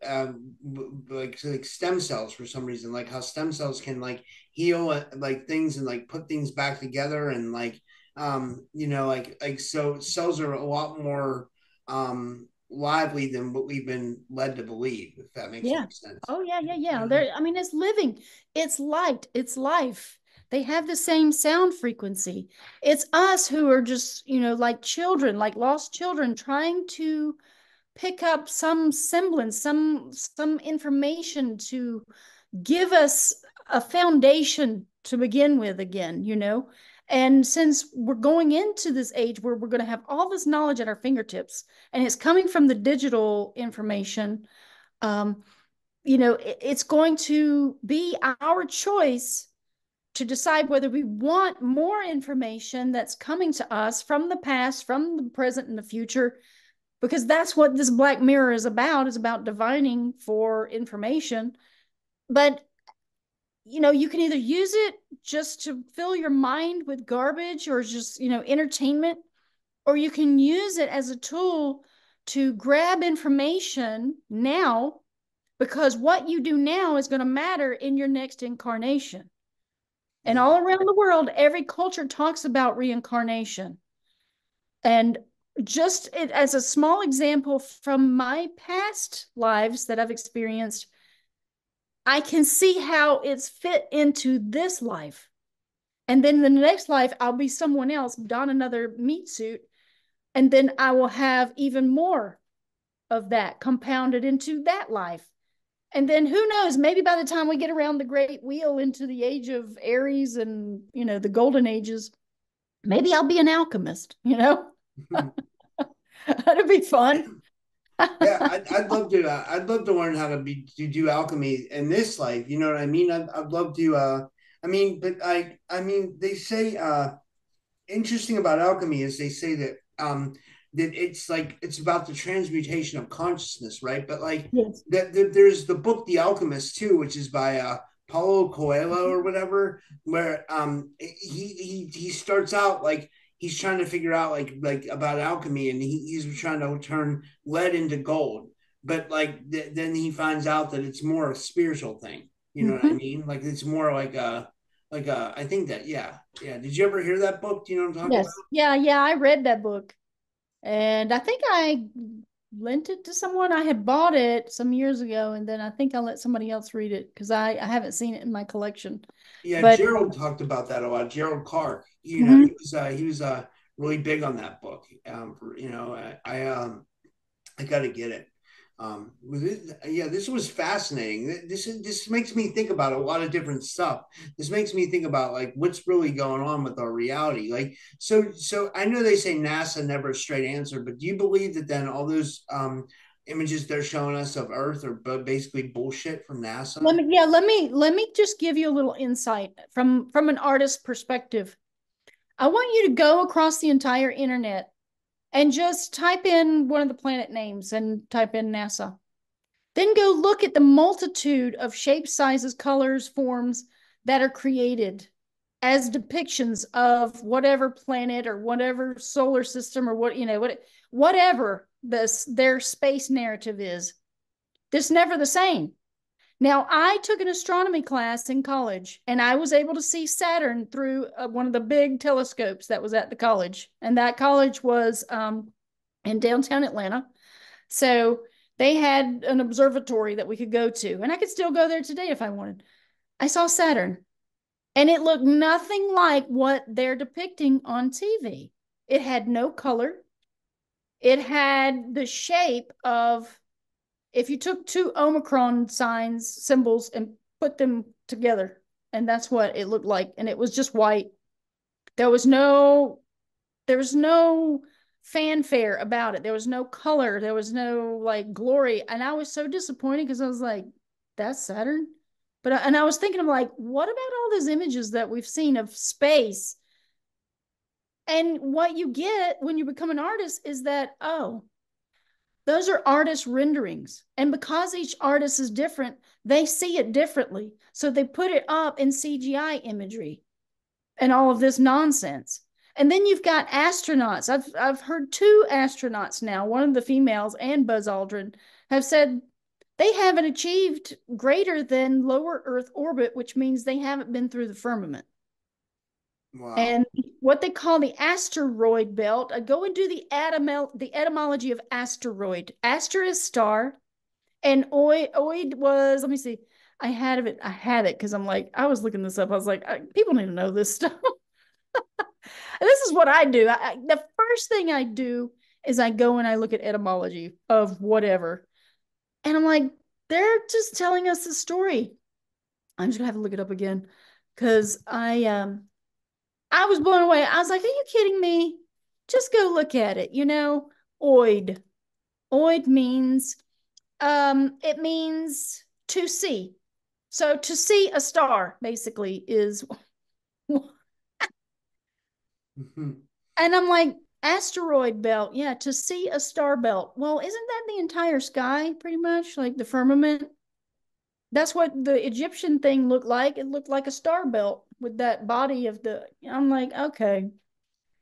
like stem cells for some reason, like how stem cells can like heal like things and like put things back together and like like so cells are a lot more lively than what we've been led to believe, if that makes Yeah. any sense. Oh, yeah, yeah, You yeah. know? I mean, it's living, it's light, it's life. They have the same sound frequency. It's us who are just, like children, like lost children, trying to pick up some semblance, some information to give us a foundation to begin with again. And since we're going into this age where we're going to have all this knowledge at our fingertips and it's coming from the digital information, um, it's going to be our choice to decide whether we want more information that's coming to us from the past, from the present, and the future, because that's what this Black Mirror is about divining for information. But you can either use it just to fill your mind with garbage or just entertainment, or you can use it as a tool to grab information now, because what you do now is going to matter in your next incarnation. And Yeah. all around the world, every culture talks about reincarnation. And just as a small example from my past lives that I've experienced, I can see how it's fit into this life. And then the next life, I'll be someone else, don another meat suit, and then I will have even more of that compounded into that life. And then who knows, maybe by the time we get around the great wheel into the age of Aries and, the golden ages, maybe I'll be an alchemist. That'd be fun. Yeah, I'd love to learn how to do alchemy in this life. You know what I mean? I'd love to. But they say interesting about alchemy is they say that it's about the transmutation of consciousness, right? But like Yes. that there's the book The Alchemist too, which is by Paulo Coelho or whatever, where he starts out like he's trying to figure out like about alchemy, and he's trying to turn lead into gold, but like then he finds out that it's more a spiritual thing. You know what I Mm-hmm. mean? Like it's more like I think that yeah. Did you ever hear that book? Do you know what I'm talking about? Yes. Yeah, yeah, I read that book. And I think I lent it to someone. I had bought it some years ago, and then I think I let somebody else read it because I haven't seen it in my collection. Yeah, But Gerald talked about that a lot. Gerald Clark, mhm. he was really big on that book. I got to get it. Yeah, this was fascinating. This makes me think about a lot of different stuff. This makes me think about like what's really going on with our reality. Like, so I know they say NASA never a straight answer, but do you believe that then all those images they're showing us of Earth are basically bullshit from NASA? Let me just give you a little insight from an artist's perspective. I want you to go across the entire internet and just type in one of the planet names and type in NASA. Then go look at the multitude of shapes, sizes, colors, forms that are created as depictions of whatever planet or whatever solar system or whatever their space narrative is. It's never the same. Now, I took an astronomy class in college, and I was able to see Saturn through one of the big telescopes that was at the college. And that college was in downtown Atlanta. So they had an observatory that we could go to, and I could still go there today if I wanted. I saw Saturn, and it looked nothing like what they're depicting on TV. It had no color. It had the shape of, if you took two Omicron symbols, and put them together, and that's what it looked like. And it was just white. There was no, there was no fanfare about it. There was no color. There was no like glory. And I was so disappointed because I was like, that's Saturn. And I was thinking of like, what about all those images that we've seen of space? And what you get when you become an artist is that, oh, those are artist renderings. And because each artist is different, they see it differently. So they put it up in CGI imagery and all of this nonsense. And then you've got astronauts. I've heard two astronauts now, one of the females and Buzz Aldrin, have said they haven't achieved greater than lower Earth orbit, which means they haven't been through the firmament. Wow. And what they call the asteroid belt, I go and do the etymology of asteroid. Aster is star, and oid was, let me see. I had it because I'm like, I was looking this up. I was like, people need to know this stuff. This is what I do. The first thing I do is I go and I look at etymology of whatever. And I'm like, they're just telling us the story. I'm just gonna have to look it up again because I was blown away. I was like, are you kidding me? Just go look at it. Oid. Oid means it means to see. So to see a star basically is Mhm. and I'm like, asteroid belt. Yeah, to see a star belt. Well, isn't that the entire sky pretty much? Like the firmament? That's what the Egyptian thing looked like. It looked like a star belt with that body of the. I'm like, okay.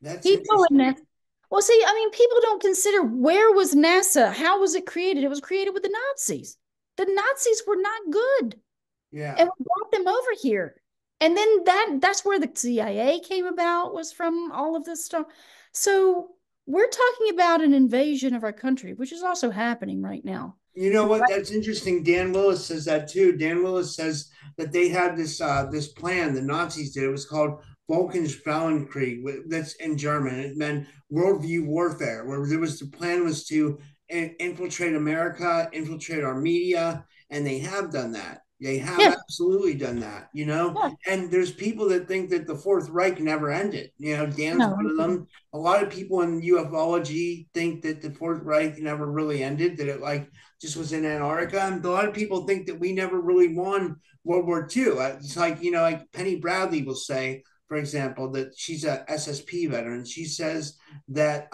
That's Keep going, interesting. NASA. Well, see, I mean, people don't consider, where was NASA? How was it created? It was created with the Nazis. The Nazis were not good, Yeah. and we brought them over here. And then that's where the CIA came about, was from all of this stuff. So we're talking about an invasion of our country, which is also happening right now. You know what? That's interesting. Dan Willis says that too. Dan Willis says that they had this plan. The Nazis did. It was called Volkenschwellenkrieg. That's in German. It meant worldview warfare. Where there was the plan was to infiltrate America, infiltrate our media, and they have done that. They have Yeah, absolutely done that. yeah, And there's people that think that the Fourth Reich never ended. Dan's no, one of them. A lot of people in ufology think that the Fourth Reich never really ended. That it like just was in Antarctica. And a lot of people think that we never really won World War II. It's like, like Penny Bradley will say, for example, that she's a SSP veteran. She says that,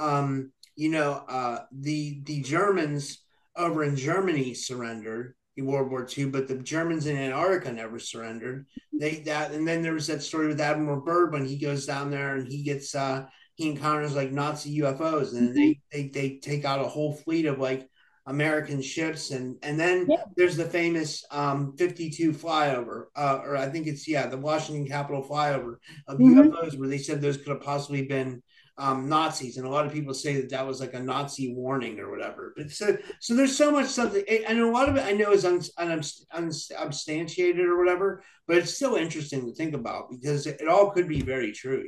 the Germans over in Germany surrendered in World War II, but the Germans in Antarctica never surrendered. And then there was that story with Admiral Byrd when he goes down there and he encounters like Nazi UFOs, and mhm, they take out a whole fleet of like American ships, and then yeah, there's the famous 52 flyover, or I think it's the Washington Capitol flyover of mhm. UFOs, where they said those could have possibly been Nazis, and a lot of people say that that was like a Nazi warning or whatever. But so there's so much something, and a lot of it I know is unsubstantiated or whatever, but it's still interesting to think about because it all could be very true.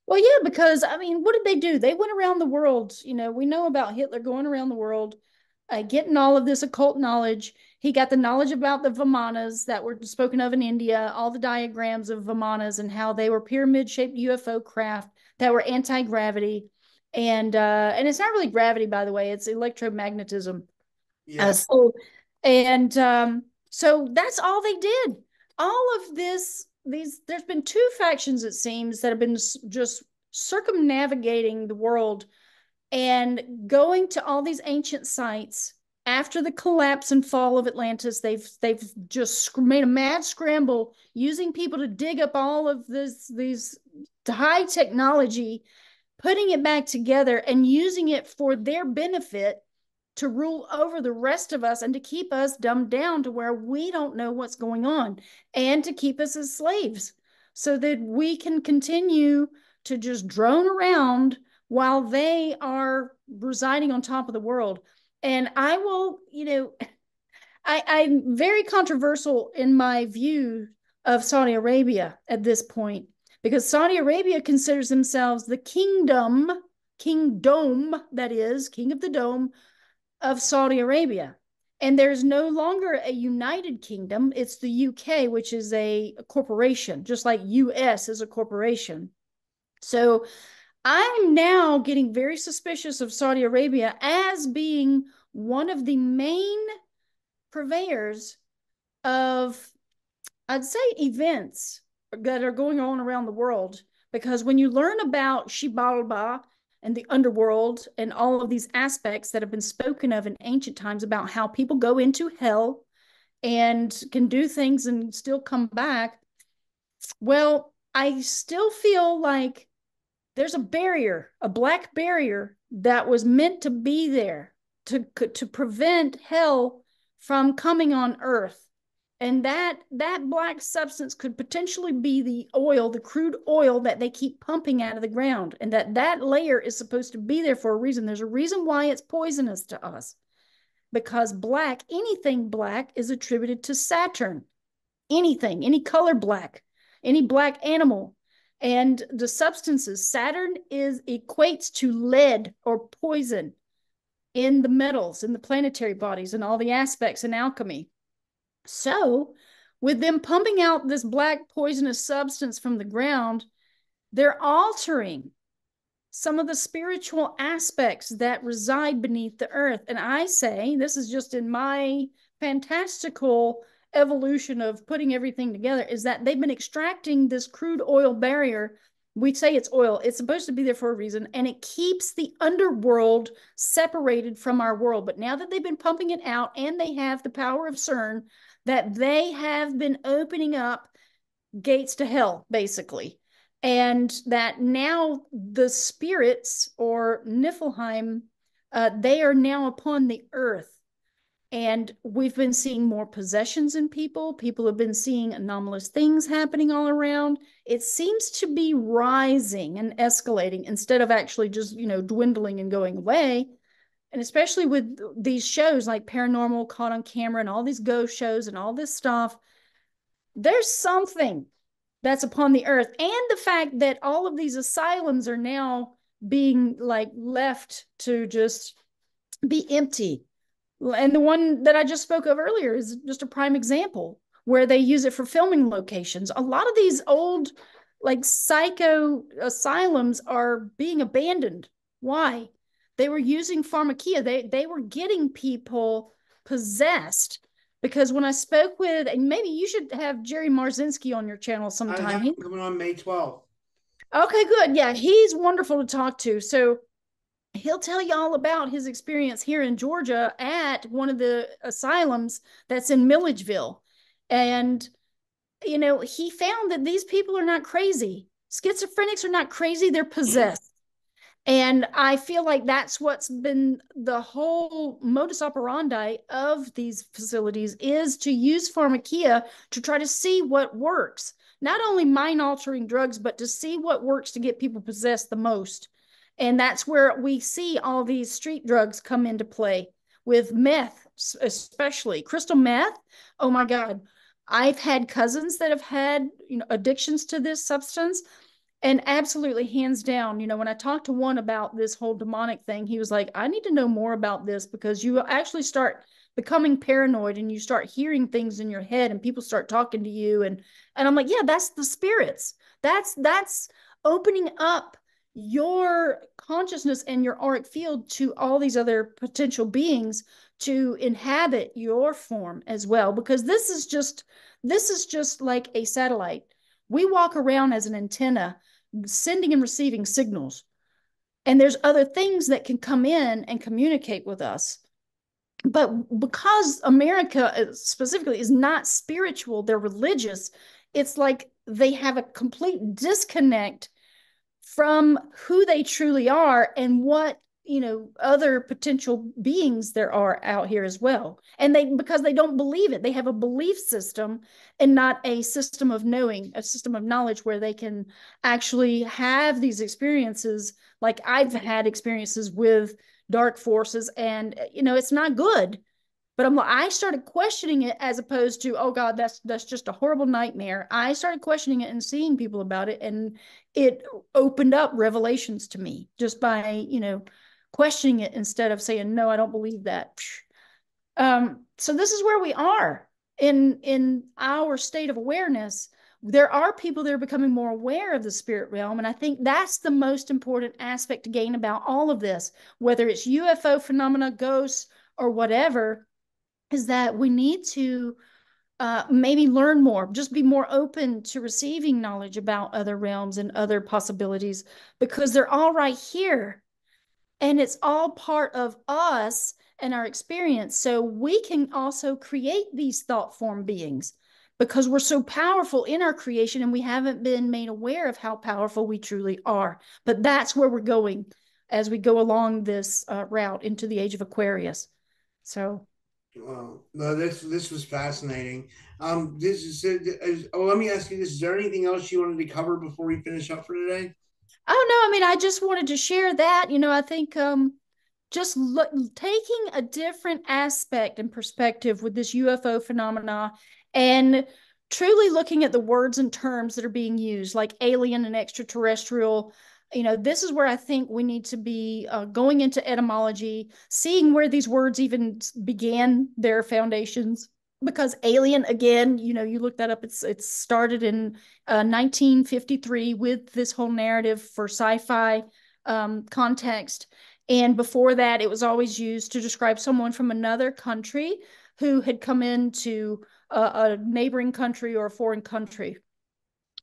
Well, yeah, because I mean, what did they do? They went around the world. We know about Hitler going around the world, getting all of this occult knowledge. He got the knowledge about the Vimanas that were spoken of in India, all the diagrams of Vimanas and how they were pyramid-shaped UFO craft that were anti-gravity, and it's not really gravity, by the way; it's electromagnetism. Yeah. So, and so that's all they did. All of there's been two factions, it seems, that have been just circumnavigating the world and going to all these ancient sites after the collapse and fall of Atlantis. They've just made a mad scramble using people to dig up all of these high technology, putting it back together and using it for their benefit to rule over the rest of us and to keep us dumbed down to where we don't know what's going on, and to keep us as slaves so that we can continue to just drone around while they are residing on top of the world. And I will, I'm very controversial in my view of Saudi Arabia at this point, because Saudi Arabia considers themselves the kingdom, that is, king of the dome of Saudi Arabia. And there's no longer a united kingdom. It's the UK, which is a corporation, just like US is a corporation. So I'm now getting very suspicious of Saudi Arabia as being one of the main purveyors of, I'd say, events that are going on around the world. Because when you learn about Xibalba and the underworld and all of these aspects that have been spoken of in ancient times about how people go into hell and can do things and still come back, well, I still feel like there's a barrier, a black barrier that was meant to be there to prevent hell from coming on earth. And that black substance could potentially be the oil, the crude oil that they keep pumping out of the ground. And that layer is supposed to be there for a reason. There's a reason why it's poisonous to us. Because black, anything black, is attributed to Saturn. Anything, any color black, any black animal. And the substances, Saturn equates to lead or poison in the metals, in the planetary bodies, and all the aspects in alchemy. So with them pumping out this black poisonous substance from the ground, they're altering some of the spiritual aspects that reside beneath the earth. And I say, this is just in my fantastical evolution of putting everything together, is that they've been extracting this crude oil barrier. We say it's oil. It's supposed to be there for a reason, and it keeps the underworld separated from our world. But now that they've been pumping it out, and they have the power of CERN, that they have been opening up gates to hell, basically. And that now the spirits, or Niflheim, they are now upon the earth. And we've been seeing more possessions in people. People have been seeing anomalous things happening all around. It seems to be rising and escalating instead of actually just, dwindling and going away. And especially with these shows like Paranormal, Caught on Camera, and all these ghost shows and all this stuff, there's something that's upon the earth. And the fact that all of these asylums are now being left to just be empty. And the one that I just spoke of earlier is just a prime example where they use it for filming locations. A lot of these old, psycho asylums are being abandoned. Why? They were using pharmakia. They were getting people possessed. Because when I spoke with, and maybe you should have Jerry Marzinski on your channel sometime. He's coming on May 12th. Okay, good. Yeah, he's wonderful to talk to. So he'll tell you all about his experience here in Georgia at one of the asylums that's in Milledgeville. And, he found that these people are not crazy. Schizophrenics are not crazy. They're possessed. And I feel like that's what's been the whole modus operandi of these facilities, is to use pharmakia to try to see what works. Not only mind-altering drugs, but to see what works to get people possessed the most. And that's where we see all these street drugs come into play, with meth, especially crystal meth. Oh my God. I've had cousins that have had, addictions to this substance. And absolutely, hands down, when I talked to one about this whole demonic thing, he was like, I need to know more about this, because you actually start becoming paranoid and you start hearing things in your head and people start talking to you. And I'm like, yeah, that's the spirits. That's opening up your consciousness and your auric field to all these other potential beings to inhabit your form as well. Because this is just like a satellite. We walk around as an antenna, sending and receiving signals. And there's other things that can come in and communicate with us. But because America specifically is not spiritual, they're religious, it's like they have a complete disconnect from who they truly are and what, other potential beings there are out here as well. And because they don't believe it, they have a belief system and not a system of knowing, a system of knowledge where they can actually have these experiences. Like I've had experiences with dark forces, and it's not good. But I started questioning it, as opposed to, oh God, that's just a horrible nightmare. I started questioning it and seeing people about it, and it opened up revelations to me just by questioning it instead of saying, no, I don't believe that. So this is where we are in our state of awareness. There are people that are becoming more aware of the spirit realm, and I think that's the most important aspect to gain about all of this, whether it's UFO phenomena, ghosts, or whatever, is that we need to maybe learn more, just be more open to receiving knowledge about other realms and other possibilities, because they're all right here. And it's all part of us and our experience. So we can also create these thought form beings because we're so powerful in our creation, and we haven't been made aware of how powerful we truly are. But that's where we're going as we go along this route into the age of Aquarius. So. Well, no, this was fascinating. This let me ask you this: is there anything else you wanted to cover before we finish up for today? Oh no, I mean, I just wanted to share that. I think just taking a different aspect and perspective with this UFO phenomena, and truly looking at the words and terms that are being used, like alien and extraterrestrial. This is where I think we need to be going into etymology, seeing where these words even began their foundations. Because alien, again, you look that up. It's started in 1953 with this whole narrative for sci-fi context. And before that, it was always used to describe someone from another country who had come into a neighboring country or a foreign country.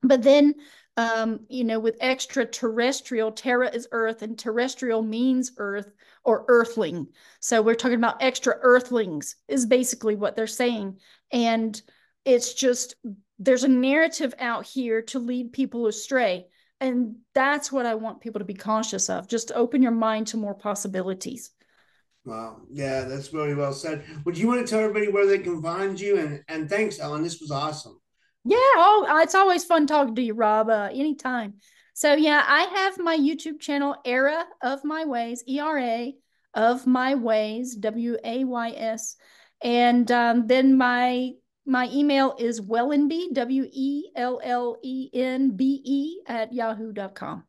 But then, with extraterrestrial, terra is earth, and terrestrial means earth or earthling. So we're talking about extra earthlings, is basically what they're saying. And it's just, there's a narrative out here to lead people astray. And that's what I want people to be conscious of. Just open your mind to more possibilities. Wow, yeah, that's really well said. Would you want to tell everybody where they can find you? And thanks, Ellen. This was awesome. Yeah, it's always fun talking to you, Rob. Anytime. So yeah, I have my YouTube channel, Era of My Ways, ERA of My Ways, WAYS, and then my email is wellenbe, WELLENBE at yahoo.com.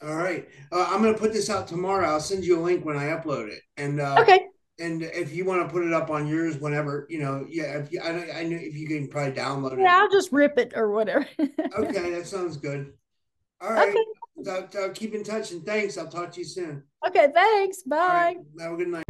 All right. I'm going to put this out tomorrow. I'll send you a link when I upload it. Okay. And if you want to put it up on yours whenever, yeah, if you, I know if you can probably download it. Yeah, I'll just rip it or whatever. Okay, that sounds good. All right. Okay. Keep in touch, and thanks. I'll talk to you soon. Okay, thanks. All right. Bye. Have a good night.